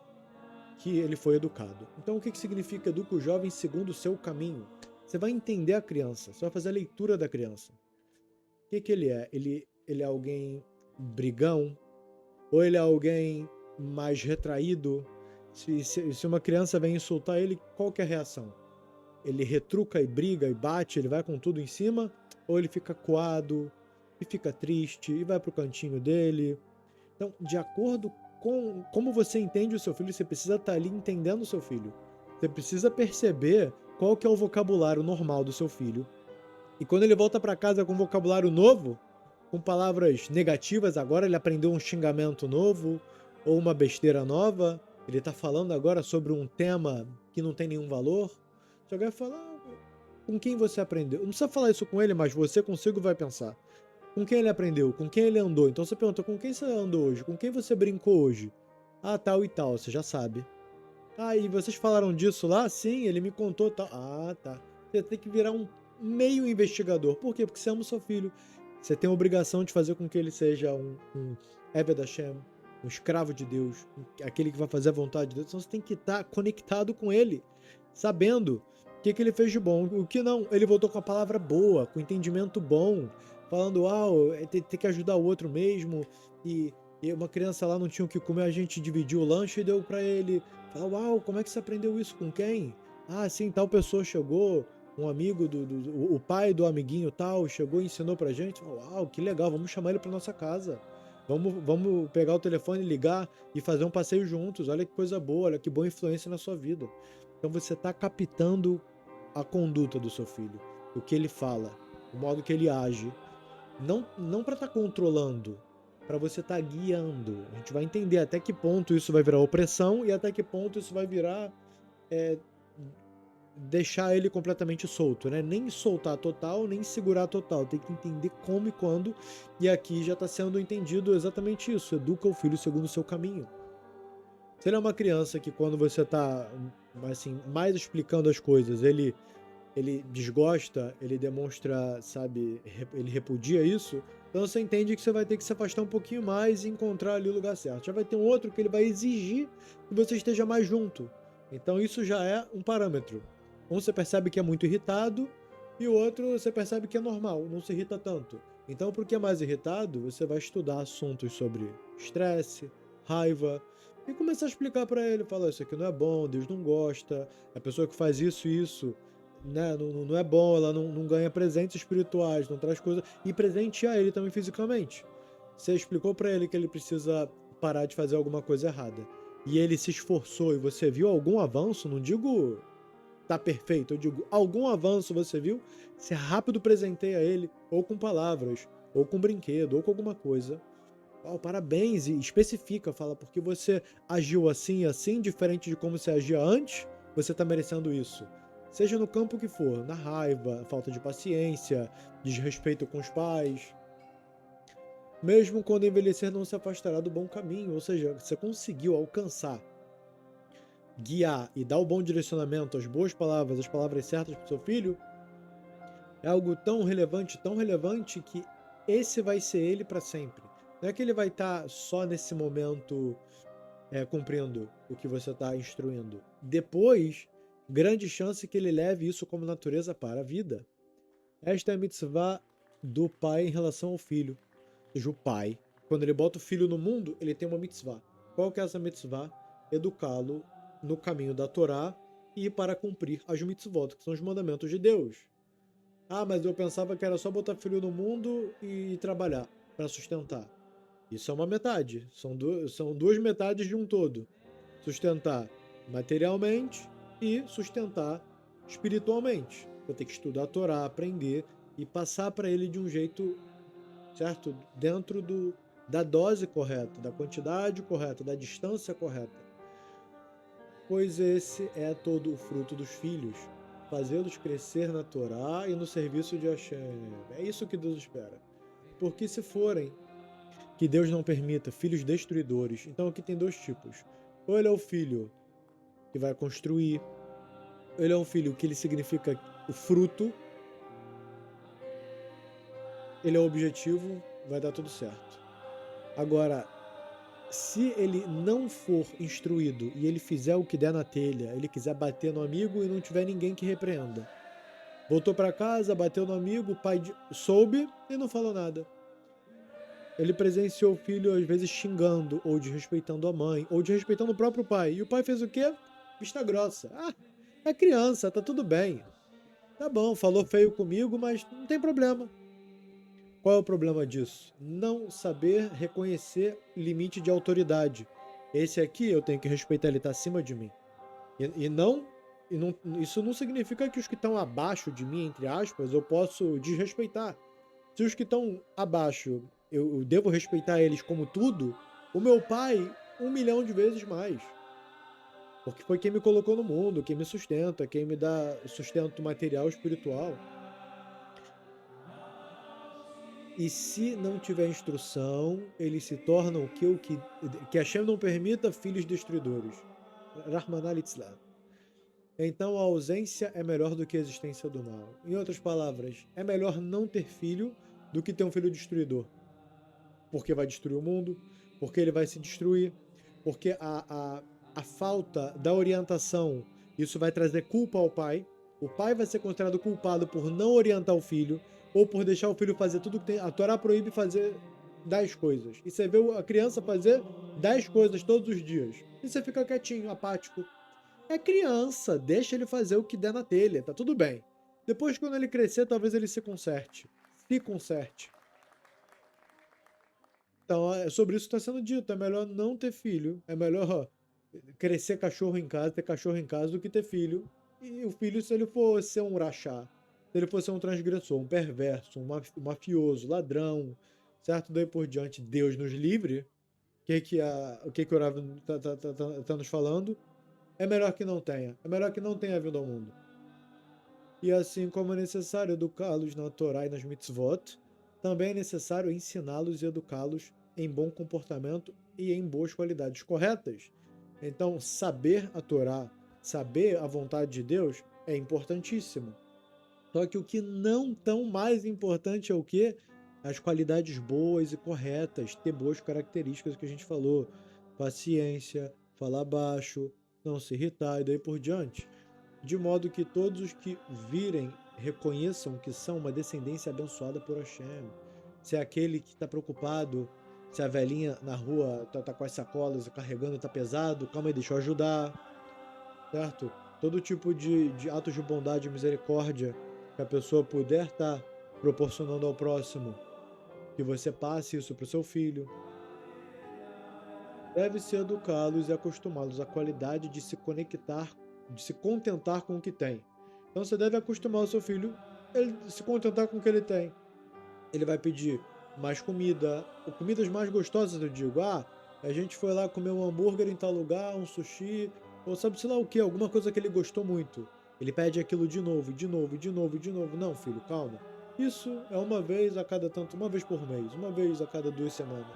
que ele foi educado. Então, o que significa educa o jovem segundo o seu caminho? Você vai entender a criança, você vai fazer a leitura da criança. O que ele é? Ele é alguém brigão? Ou ele é alguém mais retraído? Se uma criança vem insultar ele, qual que é a reação? Ele retruca e briga e bate, ele vai com tudo em cima? Ou ele fica coado e fica triste e vai pro cantinho dele? Então, de acordo com como você entende o seu filho, você precisa estar ali entendendo o seu filho. Você precisa perceber qual que é o vocabulário normal do seu filho E quando ele volta para casa com vocabulário novo, com palavras negativas, agora ele aprendeu um xingamento novo ou uma besteira nova, ele tá falando agora sobre um tema que não tem nenhum valor. Você vai falar, com quem você aprendeu? Não precisa falar isso com ele, mas você consigo vai pensar. Com quem ele aprendeu? Com quem ele andou? Então você pergunta, com quem você andou hoje? Com quem você brincou hoje? Ah, tal e tal, você já sabe. Ah, e vocês falaram disso lá? Sim, ele me contou tal. Ah, tá. Você tem que virar um meio investigador. Por quê? Porque você ama o seu filho. Você tem a obrigação de fazer com que ele seja um Eved Hashem, um escravo de Deus, aquele que vai fazer a vontade de Deus. Então você tem que estar conectado com ele, sabendo o que ele fez de bom. O que não, ele voltou com a palavra boa, com entendimento bom, falando, tem que ajudar o outro mesmo. E uma criança lá não tinha o que comer, a gente dividiu o lanche e deu pra ele. Fala, uau, como é que você aprendeu isso com quem? Ah, sim, tal pessoa chegou, um amigo o pai do amiguinho tal, chegou e ensinou pra gente. Uau, que legal, vamos chamar ele pra nossa casa. Vamos pegar o telefone, ligar e fazer um passeio juntos. Olha que coisa boa, olha que boa influência na sua vida. Então você tá captando a conduta do seu filho, o que ele fala, o modo que ele age. Não para estar controlando, para você estar guiando. A gente vai entender até que ponto isso vai virar opressão e até que ponto isso vai virar deixar ele completamente solto, né? Nem soltar total, nem segurar total. Tem que entender como e quando. E aqui já está sendo entendido exatamente isso. Educa o filho segundo o seu caminho. Se ele é uma criança que quando você está assim, mais explicando as coisas, ele desgosta, ele demonstra, sabe, ele repudia isso, então você entende que você vai ter que se afastar um pouquinho mais e encontrar ali o lugar certo. Já vai ter um outro que ele vai exigir que você esteja mais junto. Então isso já é um parâmetro. Um você percebe que é muito irritado e o outro você percebe que é normal, não se irrita tanto. Então, porque é mais irritado, você vai estudar assuntos sobre estresse, raiva, e começar a explicar para ele, falar, isso aqui não é bom, Deus não gosta, a pessoa que faz isso e isso, né, não é bom, ela não ganha presentes espirituais, não traz coisas, e presentear ele também fisicamente. Você explicou para ele que ele precisa parar de fazer alguma coisa errada, e ele se esforçou e você viu algum avanço, não digo tá perfeito, eu digo algum avanço você viu, você rápido presenteia ele, ou com palavras, ou com brinquedo, ou com alguma coisa. Parabéns, e especifica, fala, porque você agiu assim e assim, diferente de como você agia antes, você está merecendo isso. Seja no campo que for, na raiva, falta de paciência, desrespeito com os pais. Mesmo quando envelhecer, não se afastará do bom caminho, ou seja, você conseguiu alcançar, guiar e dar o bom direcionamento, as boas palavras, as palavras certas para o seu filho, é algo tão relevante que esse vai ser ele para sempre. Não é que ele vai estar só nesse momento cumprindo o que você está instruindo. Depois, grande chance que ele leve isso como natureza para a vida. Esta é a mitzvah do pai em relação ao filho. Ou seja, o pai, quando ele bota o filho no mundo, ele tem uma mitzvah. Qual que é essa mitzvah? Educá-lo no caminho da Torá e para cumprir as mitzvot, que são os mandamentos de Deus. Ah, mas eu pensava que era só botar filho no mundo e trabalhar para sustentar. Isso é uma metade, são duas metades de um todo. Sustentar materialmente e sustentar espiritualmente. Vou ter que estudar a Torá, aprender e passar para ele de um jeito, certo? Dentro da dose correta, da quantidade correta, da distância correta. Pois esse é todo o fruto dos filhos, fazê-los crescer na Torá e no serviço de Hashem. É isso que Deus espera. Porque se forem, que Deus não permita, filhos destruidores. Então aqui tem dois tipos. Ou ele é o filho que vai construir, ou ele é um filho que ele significa o fruto, ele é o objetivo, vai dar tudo certo. Agora, se ele não for instruído e ele fizer o que der na telha, ele quiser bater no amigo e não tiver ninguém que repreenda. Voltou para casa, bateu no amigo, o pai soube e não falou nada. Ele presenciou o filho, às vezes, xingando, ou desrespeitando a mãe, ou desrespeitando o próprio pai. E o pai fez o quê? Vista grossa. Ah, é criança, tá tudo bem. Tá bom, falou feio comigo, mas não tem problema. Qual é o problema disso? Não saber reconhecer limite de autoridade. Esse aqui eu tenho que respeitar, ele tá acima de mim. E não Isso não significa que os que estão abaixo de mim, entre aspas, eu posso desrespeitar. Se os que estão abaixo eu devo respeitar eles como tudo, o meu pai, 1 milhão de vezes mais. Porque foi quem me colocou no mundo, quem me sustenta, quem me dá sustento material e espiritual. E se não tiver instrução, eles se tornam que Hashem não permita filhos destruidores. Rahman al-Islam. Então a ausência é melhor do que a existência do mal. Em outras palavras, é melhor não ter filho do que ter um filho destruidor. Porque vai destruir o mundo, porque ele vai se destruir, porque a falta da orientação, isso vai trazer culpa ao pai. O pai vai ser considerado culpado por não orientar o filho, ou por deixar o filho fazer tudo que tem. A Torá proíbe fazer 10 coisas. E você vê a criança fazer 10 coisas todos os dias. E você fica quietinho, apático. É criança, deixa ele fazer o que der na telha, tá tudo bem. Depois, quando ele crescer, talvez ele se conserte. Se conserte. Então, sobre isso está sendo dito. É melhor não ter filho. É melhor crescer cachorro em casa, ter cachorro em casa, do que ter filho. E o filho, se ele for ser um rachá, se ele for ser um transgressor, um perverso, um mafioso, ladrão, certo? Daí por diante, Deus nos livre. O que o Rav tá nos falando? É melhor que não tenha. É melhor que não tenha vindo ao mundo. E assim como é necessário educá-los na Torá e nas mitzvot, também é necessário ensiná-los e educá-los em bom comportamento e em boas qualidades corretas. Então, saber a Torá, saber a vontade de Deus é importantíssimo. Só que o que não tão mais importante é o quê? As qualidades boas e corretas, ter boas características que a gente falou. Paciência, falar baixo, não se irritar e daí por diante. De modo que todos os que virem reconheçam que são uma descendência abençoada por Hashem. Se é aquele que está preocupado, se a velhinha na rua tá com as sacolas e carregando, tá pesado, calma aí, deixa eu ajudar, certo? Todo tipo de atos de bondade e misericórdia que a pessoa puder estar proporcionando ao próximo, que você passe isso para o seu filho. Deve-se educá-los e acostumá-los à qualidade de se conectar, de se contentar com o que tem. Então você deve acostumar o seu filho a se contentar com o que ele tem. Ele vai pedir mais comida, ou comidas mais gostosas, eu digo. A gente foi lá comer um hambúrguer em tal lugar, um sushi, ou sabe-se lá o que, alguma coisa que ele gostou muito. Ele pede aquilo de novo, de novo, de novo, de novo. Não, filho, calma. Isso é uma vez a cada tanto, uma vez por mês, uma vez a cada 2 semanas.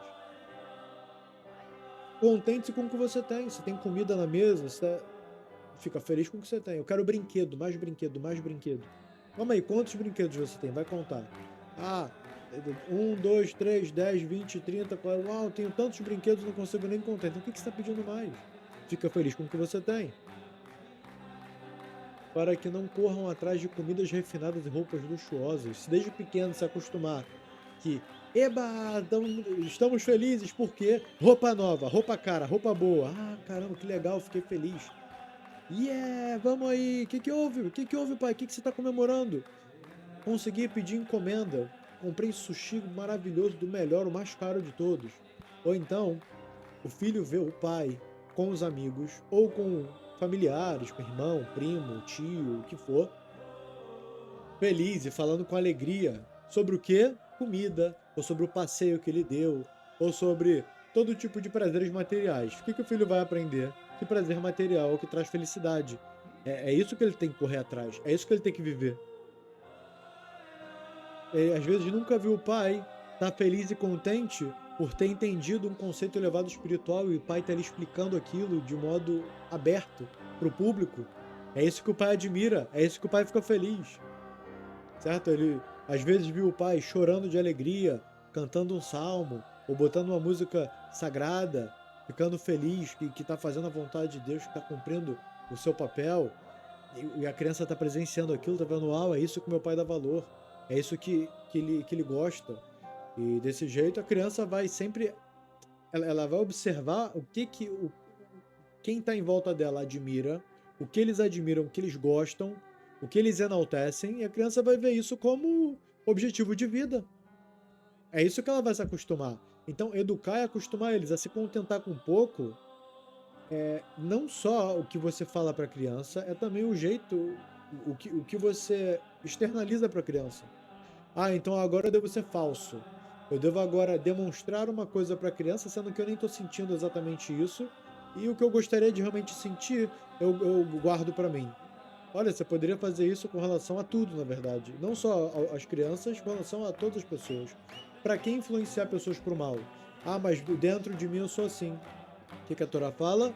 Contente-se com o que você tem. Se tem comida na mesa, você fica feliz com o que você tem. Eu quero brinquedo, mais brinquedo, mais brinquedo. Calma aí, quantos brinquedos você tem? Vai contar. 1, 2, 3, 10, 20, 30, 40. Uau, tenho tantos brinquedos, não consigo nem contar. Então o que você está pedindo mais? Fica feliz com o que você tem. Para que não corram atrás de comidas refinadas e roupas luxuosas. Se desde pequeno se acostumar que, eba, estamos felizes porque roupa nova, roupa cara, roupa boa. Caramba, que legal, fiquei feliz. Yeah, vamos aí. O que houve? O que houve, pai? O que você está comemorando? Consegui pedir encomenda. Comprei sushi maravilhoso, do melhor, o mais caro de todos. Ou então, o filho vê o pai com os amigos, ou com familiares, com irmão, primo, tio, o que for, feliz e falando com alegria sobre o quê? Comida, ou sobre o passeio que ele deu, ou sobre todo tipo de prazeres materiais. O que o filho vai aprender? Que prazer material é o que traz felicidade. É isso que ele tem que correr atrás, é isso que ele tem que viver. Às vezes nunca viu o pai estar feliz e contente por ter entendido um conceito elevado espiritual e o pai está lhe explicando aquilo de modo aberto para o público. É isso que o pai admira, é isso que o pai fica feliz. Certo? Ele às vezes viu o pai chorando de alegria, cantando um salmo, ou botando uma música sagrada, ficando feliz que está fazendo a vontade de Deus, que está cumprindo o seu papel, e a criança está presenciando aquilo, está vendo, uau, é isso que meu pai dá valor, é isso que ele gosta. E desse jeito a criança vai sempre, ela vai observar quem está em volta dela admira, o que eles admiram, o que eles gostam, o que eles enaltecem, e a criança vai ver isso como objetivo de vida. É isso que ela vai se acostumar. Então, educar é acostumar eles a se contentar com pouco, não só o que você fala para a criança, é também o jeito, o que você externaliza para a criança. Ah, então agora eu devo ser falso. Eu devo agora demonstrar uma coisa para a criança, sendo que eu nem estou sentindo exatamente isso. E o que eu gostaria de realmente sentir, eu guardo para mim. Olha, você poderia fazer isso com relação a tudo, na verdade. Não só às crianças, com relação a todas as pessoas. Para que influenciar pessoas para o mal? Ah, mas dentro de mim eu sou assim. O que a Torá fala?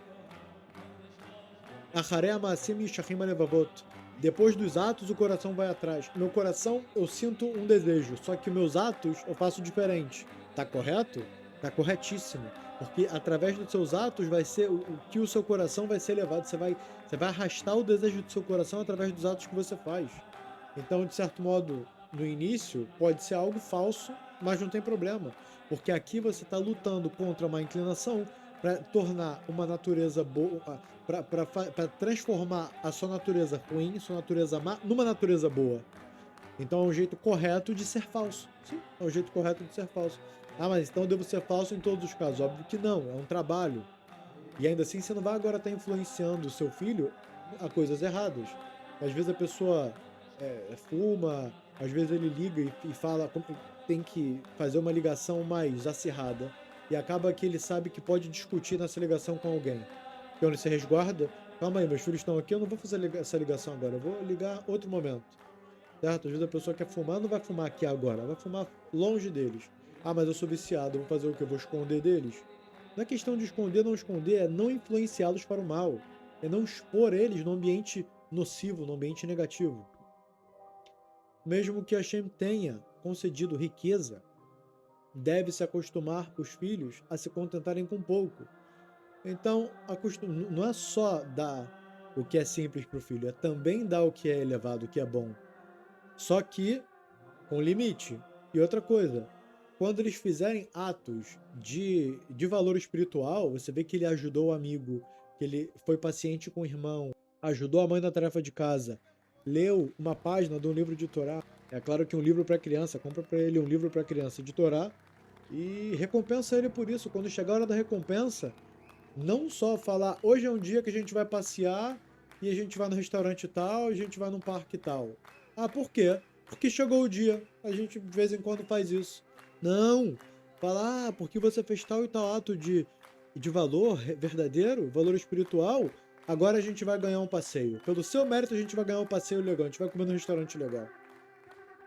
Acharei amasim yishachim alevavot. Depois dos atos, o coração vai atrás. Meu coração, eu sinto um desejo, só que meus atos eu faço diferente. Tá correto? Tá corretíssimo. Porque através dos seus atos vai ser o que o seu coração vai ser levado. Você vai arrastar o desejo do seu coração através dos atos que você faz. Então, de certo modo, no início, pode ser algo falso, mas não tem problema. Porque aqui você está lutando contra uma inclinação para tornar uma natureza boa, para transformar a sua natureza ruim, sua natureza má, numa natureza boa. Então é um jeito correto de ser falso. Sim, é um jeito correto de ser falso. Ah, mas então eu devo ser falso em todos os casos? Óbvio que não, é um trabalho. E ainda assim você não vai agora estar influenciando o seu filho a coisas erradas. Às vezes a pessoa fuma, às vezes ele liga e fala, tem que fazer uma ligação mais acirrada. E acaba que ele sabe que pode discutir nessa ligação com alguém. Então ele se resguarda. Calma aí, meus filhos estão aqui, eu não vou fazer essa ligação agora, eu vou ligar outro momento. Certo? Às vezes a pessoa quer fumar, não vai fumar aqui agora, vai fumar longe deles. Ah, mas eu sou viciado, eu vou fazer o que? Eu vou esconder deles? Não é questão de esconder, não esconder, é não influenciá-los para o mal. É não expor eles no ambiente nocivo, no ambiente negativo. Mesmo que Hashem tenha concedido riqueza, deve-se acostumar os filhos a se contentarem com pouco. Então, não é só dar o que é simples para o filho, é também dar o que é elevado, o que é bom. Só que com limite. E outra coisa, quando eles fizerem atos de valor espiritual, você vê que ele ajudou o amigo, que ele foi paciente com o irmão, ajudou a mãe na tarefa de casa, leu uma página de um livro de Torá. É claro que um livro para criança, compra para ele um livro para criança de Torá e recompensa ele por isso. Quando chegar a hora da recompensa, não só falar, hoje é um dia que a gente vai passear e a gente vai no restaurante tal, a gente vai num parque tal. Ah, por quê? Porque chegou o dia. A gente de vez em quando faz isso. Não! Falar, porque você fez tal e tal ato de valor verdadeiro, valor espiritual, agora a gente vai ganhar um passeio. Pelo seu mérito a gente vai ganhar um passeio legal, a gente vai comer num restaurante legal.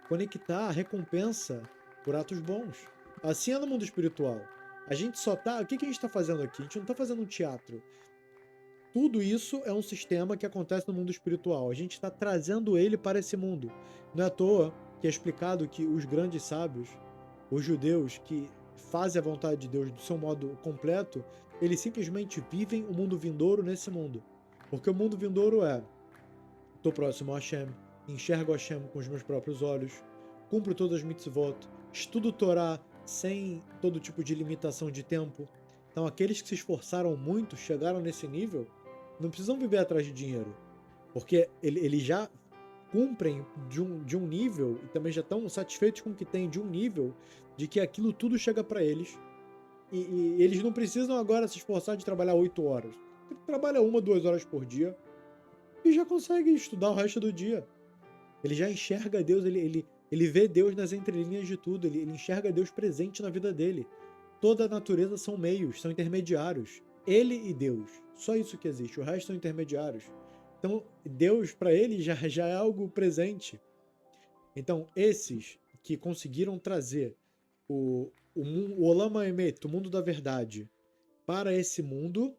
Conectar a recompensa por atos bons. Assim é no mundo espiritual. A gente só tá. O que a gente está fazendo aqui? A gente não está fazendo um teatro. Tudo isso é um sistema que acontece no mundo espiritual. A gente está trazendo ele para esse mundo. Não é à toa que é explicado que os grandes sábios, os judeus que fazem a vontade de Deus do seu modo completo, eles simplesmente vivem o mundo vindouro nesse mundo. Porque o mundo vindouro é: estou próximo a Hashem, enxergo Hashem com os meus próprios olhos, cumpro todas as mitzvot, estudo Torá sem todo tipo de limitação de tempo. Então, aqueles que se esforçaram muito, chegaram nesse nível, não precisam viver atrás de dinheiro, porque eles já cumprem de um nível e também já estão satisfeitos com o que têm de um nível de que aquilo tudo chega para eles e eles não precisam agora se esforçar de trabalhar 8 horas. Ele trabalha 1, 2 horas por dia e já consegue estudar o resto do dia. Ele já enxerga Deus, ele vê Deus nas entrelinhas de tudo, ele enxerga Deus presente na vida dele. Toda a natureza são meios, são intermediários. Ele e Deus, só isso que existe, o resto são intermediários. Então, Deus, para ele, já é algo presente. Então, esses que conseguiram trazer o Olam HaEmet, o mundo da verdade, para esse mundo,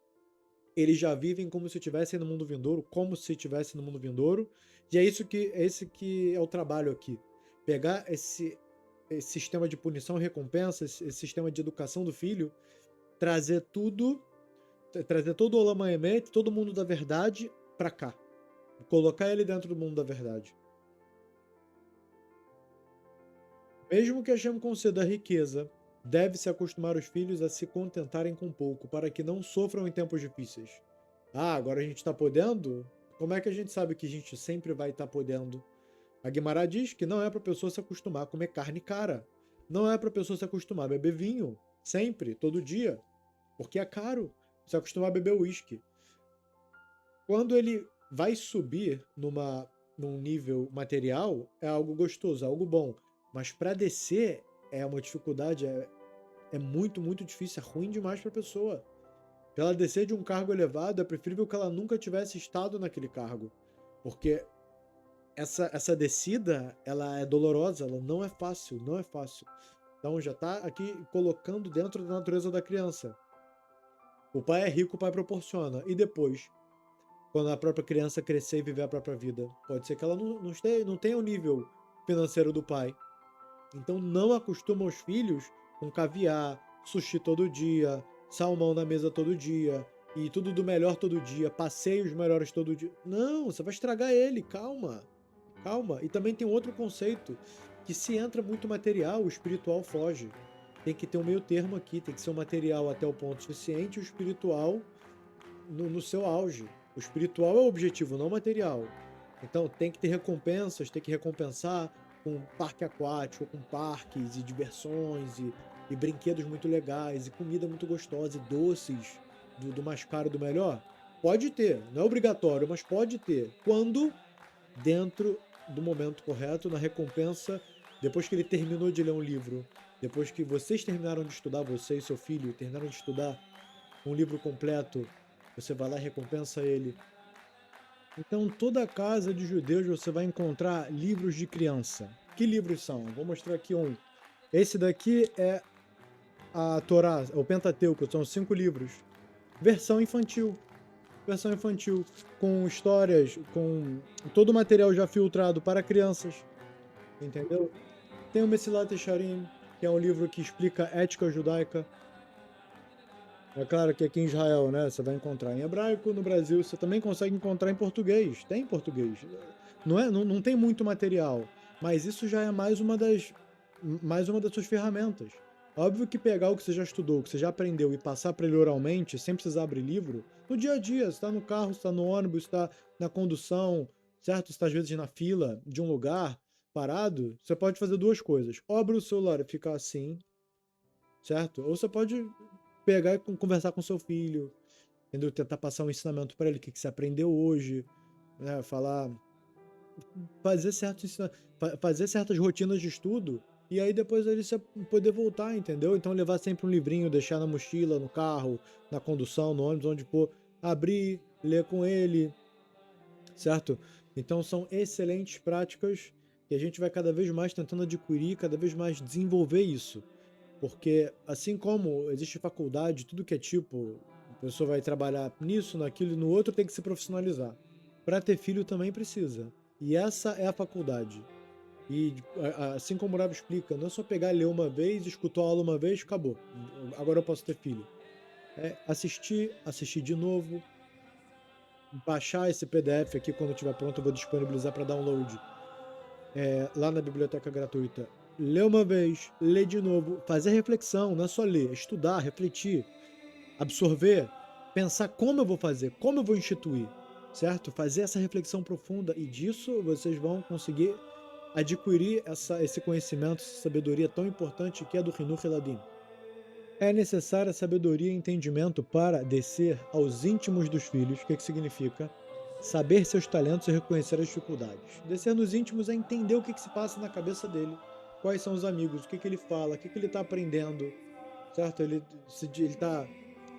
eles já vivem como se estivessem no mundo vindouro, como se estivessem no mundo vindouro, e esse que é o trabalho aqui. Pegar esse sistema de punição e recompensa, esse sistema de educação do filho, trazer todo o Olam HaEmet, todo mundo da verdade, para cá. Colocar ele dentro do mundo da verdade. Mesmo que Hashem conceda riqueza, deve-se acostumar os filhos a se contentarem com pouco, para que não sofram em tempos difíceis. Ah, agora a gente está podendo? Como é que a gente sabe que a gente sempre vai estar podendo? A Guimarães diz que não é para a pessoa se acostumar a comer carne cara. Não é para a pessoa se acostumar a beber vinho, sempre, todo dia, porque é caro. se acostumar a beber uísque. Quando ele vai subir num nível material, é algo gostoso, é algo bom. Mas para descer é uma dificuldade, é muito, muito difícil, é ruim demais para a pessoa. Para ela descer de um cargo elevado, é preferível que ela nunca tivesse estado naquele cargo. Porque essa descida, ela é dolorosa, ela não é fácil, não é fácil. Então já está aqui colocando dentro da natureza da criança. O pai é rico, o pai proporciona. E depois, quando a própria criança crescer e viver a própria vida, pode ser que ela não tenha o nível financeiro do pai. Então não acostuma os filhos com caviar, sushi todo dia, salmão na mesa todo dia, e tudo do melhor todo dia, passeios melhores todo dia. Não, você vai estragar ele, calma. Calma. E também tem um outro conceito, que se entra muito material, o espiritual foge. Tem que ter um meio termo aqui, tem que ser um material até o ponto suficiente e o espiritual no seu auge. O espiritual é o objetivo, não o material. Então tem que ter recompensas, tem que recompensar com parque aquático, com parques e diversões e brinquedos muito legais e comida muito gostosa e doces do mais caro e do melhor. Pode ter, não é obrigatório, mas pode ter. Quando dentro do momento correto, na recompensa, depois que ele terminou de ler um livro, depois que vocês terminaram de estudar, você e seu filho terminaram de estudar um livro completo, você vai lá e recompensa ele. Então, toda casa de judeus você vai encontrar livros de criança. Que livros são? Vou mostrar aqui um. Esse daqui é a Torá, o Pentateuco, são 5 livros. Versão infantil. Versão infantil, com histórias, com todo o material já filtrado para crianças. Entendeu? Tem o Mesilat Yesharim, que é um livro que explica ética judaica. É claro que aqui em Israel, né, você vai encontrar em hebraico, no Brasil você também consegue encontrar em português. Tem em português. Não tem muito material, mas isso já é mais uma das suas ferramentas. Óbvio que pegar o que você já estudou, o que você já aprendeu e passar para ele oralmente, sem precisar abrir livro, no dia a dia, você está no carro, você está no ônibus, está na condução, certo? Você está às vezes na fila de um lugar, parado, você pode fazer duas coisas. Ou abre o celular e ficar assim, certo? Ou você pode pegar e conversar com seu filho, entendeu? Tentar passar um ensinamento para ele, o que você aprendeu hoje, né? Falar, fazer certas rotinas de estudo e aí depois ele poder voltar, entendeu? Então levar sempre um livrinho, deixar na mochila, no carro, na condução, no ônibus, onde for, abrir, ler com ele, certo? Então são excelentes práticas que a gente vai cada vez mais tentando adquirir, cada vez mais desenvolver isso. Porque assim como existe faculdade, tudo que é tipo, a pessoa vai trabalhar nisso, naquilo e no outro, tem que se profissionalizar. Para ter filho também precisa. E essa é a faculdade. E assim como o Rav explica, não é só pegar, ler uma vez, escutar a aula uma vez, acabou. Agora eu posso ter filho. É assistir de novo, baixar esse PDF aqui quando estiver pronto, eu vou disponibilizar para download lá na biblioteca gratuita. Ler uma vez, ler de novo, fazer reflexão, não é só ler, é estudar, refletir, absorver, pensar como eu vou fazer, como eu vou instituir, certo? Fazer essa reflexão profunda e disso vocês vão conseguir adquirir esse conhecimento, essa sabedoria tão importante que é do Hinur Eladim. É necessária sabedoria e entendimento para descer aos íntimos dos filhos. O que significa? Saber seus talentos e reconhecer as dificuldades. Descer nos íntimos é entender o que se passa na cabeça dele, quais são os amigos, o que ele fala, o que ele está aprendendo, certo? Ele está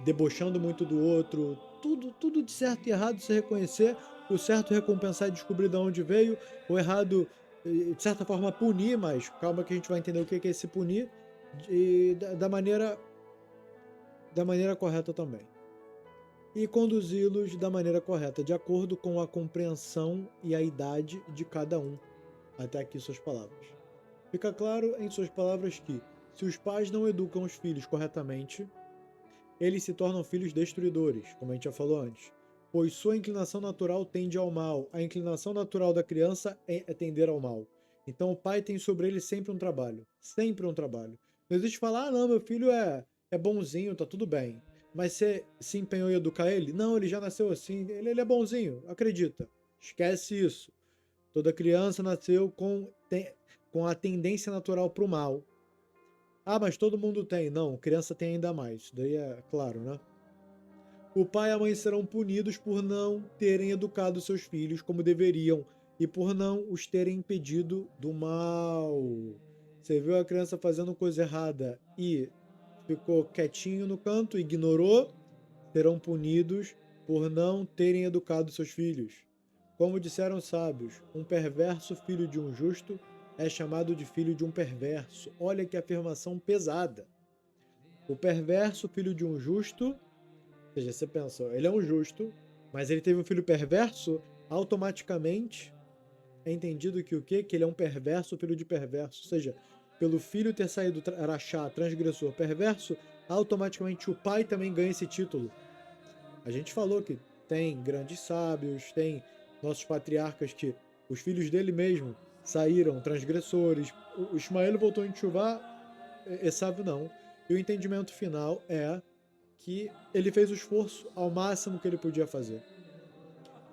debochando muito do outro, tudo de certo e errado se reconhecer, o certo recompensar e descobrir de onde veio, o errado, de certa forma, punir, mas calma que a gente vai entender o que é esse punir, da maneira correta também. E conduzi-los da maneira correta, de acordo com a compreensão e a idade de cada um. Até aqui suas palavras. Fica claro em suas palavras que, se os pais não educam os filhos corretamente, eles se tornam filhos destruidores, como a gente já falou antes, pois sua inclinação natural tende ao mal. A inclinação natural da criança é tender ao mal. Então o pai tem sobre ele sempre um trabalho. Sempre um trabalho. Não existe falar, ah, não, meu filho é bonzinho, tá tudo bem. Mas você se empenhou em educar ele? Não, ele já nasceu assim, ele é bonzinho, acredita. Esquece isso. Toda criança nasceu com a tendência natural para o mal. Ah, mas todo mundo tem. Não, criança tem ainda mais. Isso daí é claro, né? O pai e a mãe serão punidos por não terem educado seus filhos como deveriam e por não os terem impedido do mal. Você viu a criança fazendo coisa errada e ficou quietinho no canto, ignorou, serão punidos por não terem educado seus filhos. Como disseram os sábios, um perverso filho de um justo é chamado de filho de um perverso. Olha que afirmação pesada. O perverso filho de um justo, ou seja, você pensou, ele é um justo, mas ele teve um filho perverso, automaticamente é entendido que o quê? Que ele é um perverso filho de perverso. Ou seja, pelo filho ter saído rachá, transgressor, perverso, automaticamente o pai também ganha esse título. A gente falou que tem grandes sábios, tem nossos patriarcas que os filhos dele mesmo saíram transgressores. O Ismael voltou em Tchuvá, Esav não. E o entendimento final é que ele fez o esforço ao máximo que ele podia fazer.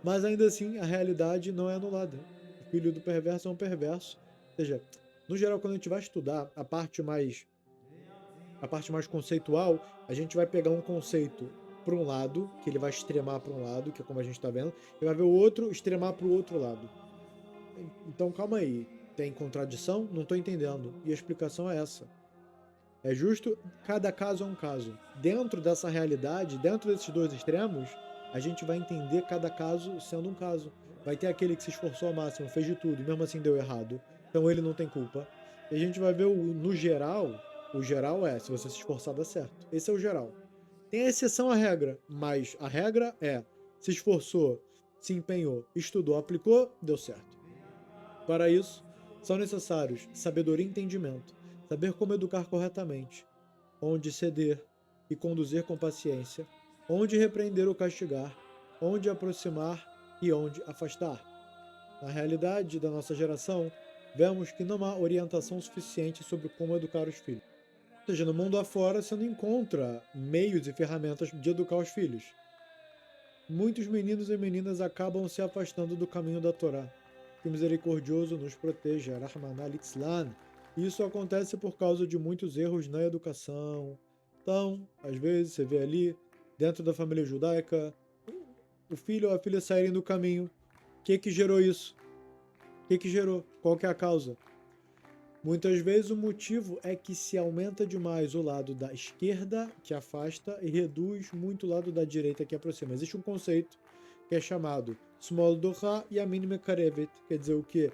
Mas ainda assim, a realidade não é anulada. O filho do perverso é um perverso. Ou seja, no geral, quando a gente vai estudar a parte mais conceitual, a gente vai pegar um conceito para um lado, que ele vai extremar para um lado, que é como a gente está vendo, e vai ver o outro extremar para o outro lado. Então, calma aí. Tem contradição? Não estou entendendo. E a explicação é essa. É justo, cada caso é um caso. Dentro dessa realidade, dentro desses dois extremos, a gente vai entender cada caso sendo um caso. Vai ter aquele que se esforçou ao máximo, fez de tudo, e mesmo assim deu errado. Então ele não tem culpa. E a gente vai ver no geral, o geral é, se você se esforçar, dá certo. Esse é o geral. Tem a exceção à regra, mas a regra é, se esforçou, se empenhou, estudou, aplicou, deu certo. Para isso, são necessários sabedoria e entendimento, saber como educar corretamente, onde ceder e conduzir com paciência, onde repreender ou castigar, onde aproximar e onde afastar. Na realidade da nossa geração, vemos que não há orientação suficiente sobre como educar os filhos. Ou seja, no mundo afora você não encontra meios e ferramentas de educar os filhos. Muitos meninos e meninas acabam se afastando do caminho da Torá. Que o misericordioso nos proteja, Rahman al-Islan. Isso acontece por causa de muitos erros na educação. Então, às vezes, você vê ali, dentro da família judaica, o filho ou a filha saírem do caminho. O que gerou isso? O que gerou? Qual que é a causa? Muitas vezes o motivo é que se aumenta demais o lado da esquerda, que afasta, e reduz muito o lado da direita, que aproxima. Existe um conceito que é chamado Smol Doha e Amin Mekarevet. Quer dizer o quê?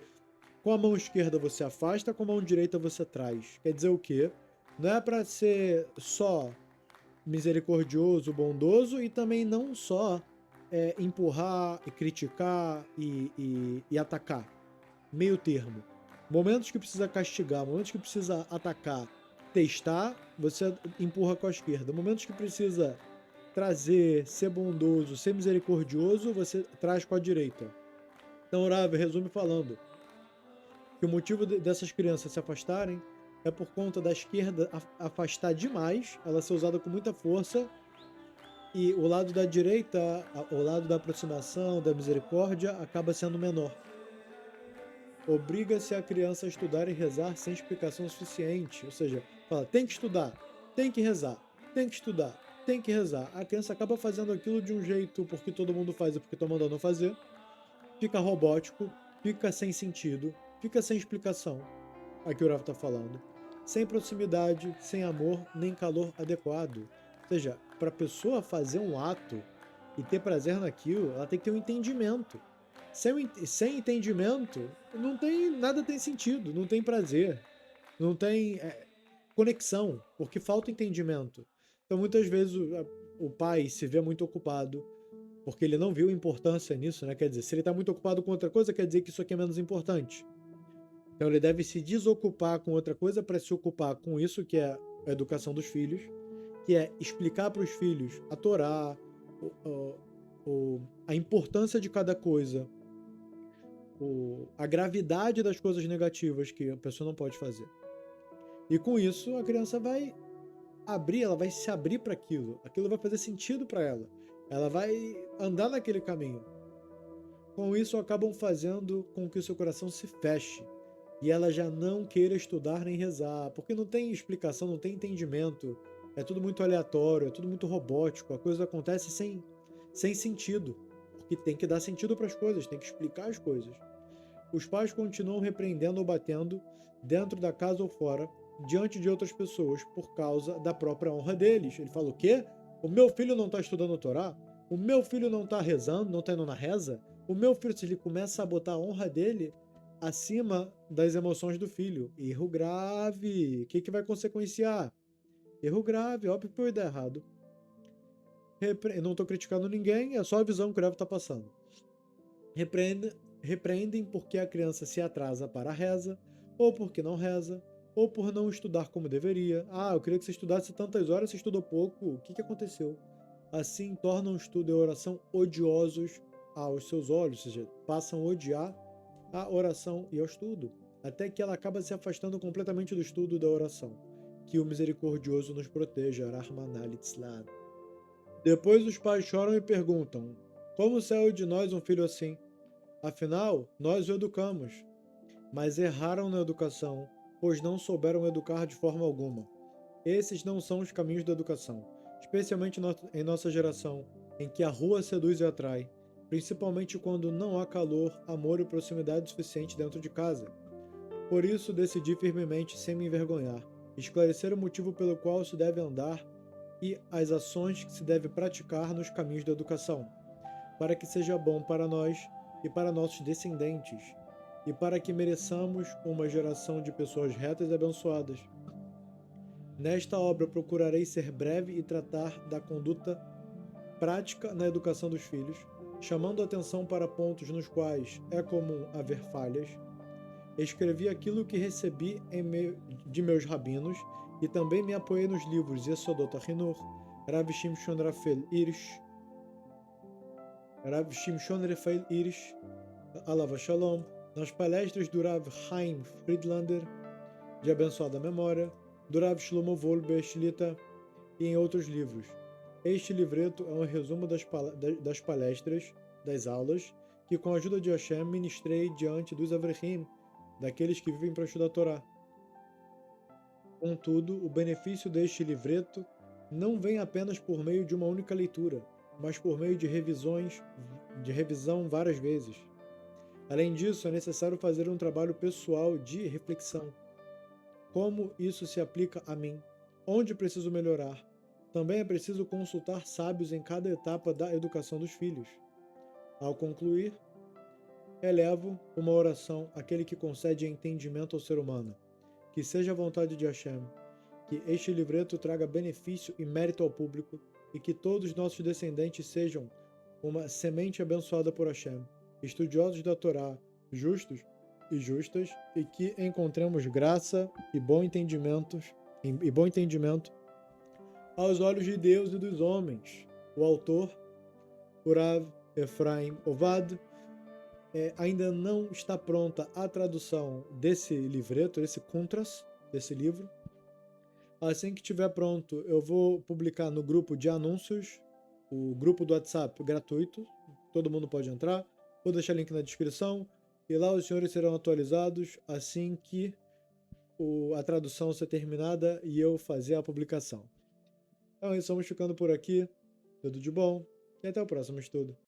Com a mão esquerda você afasta, com a mão direita você traz. Quer dizer o quê? Não é para ser só misericordioso, bondoso, e também não só empurrar, e criticar e atacar. Meio termo. Momentos que precisa castigar, momentos que precisa atacar, testar, você empurra com a esquerda. Momentos que precisa trazer, ser bondoso, ser misericordioso, você traz com a direita. Então, Rav resume falando que o motivo dessas crianças se afastarem é por conta da esquerda afastar demais, ela ser usada com muita força, e o lado da direita, o lado da aproximação, da misericórdia, acaba sendo menor. Obriga-se a criança a estudar e rezar sem explicação suficiente. Ou seja, fala, tem que estudar, tem que rezar, tem que estudar, tem que rezar. A criança acaba fazendo aquilo de um jeito porque todo mundo faz e porque estão mandando fazer. Fica robótico, fica sem sentido, fica sem explicação. Aqui o Rafa está falando. Sem proximidade, sem amor, nem calor adequado. Ou seja, para a pessoa fazer um ato e ter prazer naquilo, ela tem que ter um entendimento. Sem entendimento, nada tem sentido, não tem prazer, não tem conexão, porque falta entendimento. Então, muitas vezes, o pai se vê muito ocupado, porque ele não viu importância nisso, né? Quer dizer, se ele está muito ocupado com outra coisa, quer dizer que isso aqui é menos importante. Então, ele deve se desocupar com outra coisa para se ocupar com isso, que é a educação dos filhos, que é explicar para os filhos a Torá, a importância de cada coisa, a gravidade das coisas negativas que a pessoa não pode fazer. E com isso, a criança vai ela vai se abrir para aquilo vai fazer sentido para ela. Ela vai andar naquele caminho. Com isso, acabam fazendo com que o seu coração se feche e ela já não queira estudar nem rezar, porque não tem explicação, não tem entendimento. É tudo muito aleatório, é tudo muito robótico, a coisa acontece sem sentido, porque tem que dar sentido para as coisas, tem que explicar as coisas. Os pais continuam repreendendo ou batendo, dentro da casa ou fora, diante de outras pessoas, por causa da própria honra deles. Ele fala: o quê? O meu filho não está estudando a Torá? O meu filho não está rezando, não está indo na reza? O meu filho, se ele começa a botar a honra dele acima das emoções do filho. Erro grave. O que vai consequenciar? Erro grave, óbvio que vai dar errado. Eu não estou criticando ninguém, é só a visão que o Rav está passando. Repreendem porque a criança se atrasa para a reza, ou porque não reza, ou por não estudar como deveria. Ah, eu queria que você estudasse tantas horas, você estudou pouco, o que aconteceu? Assim, tornam o estudo e a oração odiosos aos seus olhos, ou seja, passam a odiar a oração e ao estudo, até que ela acaba se afastando completamente do estudo e da oração. Que o misericordioso nos proteja, Rahman al-Itzlan. Depois os pais choram e perguntam: como saiu de nós um filho assim? Afinal, nós o educamos, mas erraram na educação, pois não souberam educar de forma alguma. Esses não são os caminhos da educação, especialmente em nossa geração, em que a rua seduz e atrai, principalmente quando não há calor, amor e proximidade suficiente dentro de casa. Por isso decidi firmemente, sem me envergonhar, esclarecer o motivo pelo qual se deve andar e as ações que se deve praticar nos caminhos da educação, para que seja bom para nós e para nossos descendentes, e para que mereçamos uma geração de pessoas retas e abençoadas. Nesta obra procurarei ser breve e tratar da conduta prática na educação dos filhos, chamando atenção para pontos nos quais é comum haver falhas. Escrevi aquilo que recebi de meus rabinos e também me apoiei nos livros Yesodot HaChinur, Rav Shimshon Raphael Hirsch, Alav Shalom, nas palestras do Rav Chaim Friedlander, de abençoada memória, do Rav Shlomo Wolbe Shlita e em outros livros. Este livreto é um resumo das palestras, das aulas, que com a ajuda de Hashem ministrei diante dos Avrechim, daqueles que vivem para estudar a Torá. Contudo, o benefício deste livreto não vem apenas por meio de uma única leitura, mas por meio de revisão várias vezes. Além disso, é necessário fazer um trabalho pessoal de reflexão. Como isso se aplica a mim? Onde preciso melhorar? Também é preciso consultar sábios em cada etapa da educação dos filhos. Ao concluir, elevo uma oração àquele que concede entendimento ao ser humano. Que seja a vontade de Hashem, que este livreto traga benefício e mérito ao público e que todos os nossos descendentes sejam uma semente abençoada por Hashem, estudiosos da Torá, justos e justas, e que encontremos graça e bom entendimento aos olhos de Deus e dos homens. O autor, Rav Efraim Ovad, ainda não está pronta a tradução desse livreto, desse livro. Assim que estiver pronto, eu vou publicar no grupo de anúncios, o grupo do WhatsApp gratuito, todo mundo pode entrar. Vou deixar o link na descrição e lá os senhores serão atualizados assim que a tradução ser terminada e eu fazer a publicação. Então, estamos ficando por aqui. Tudo de bom e até o próximo estudo.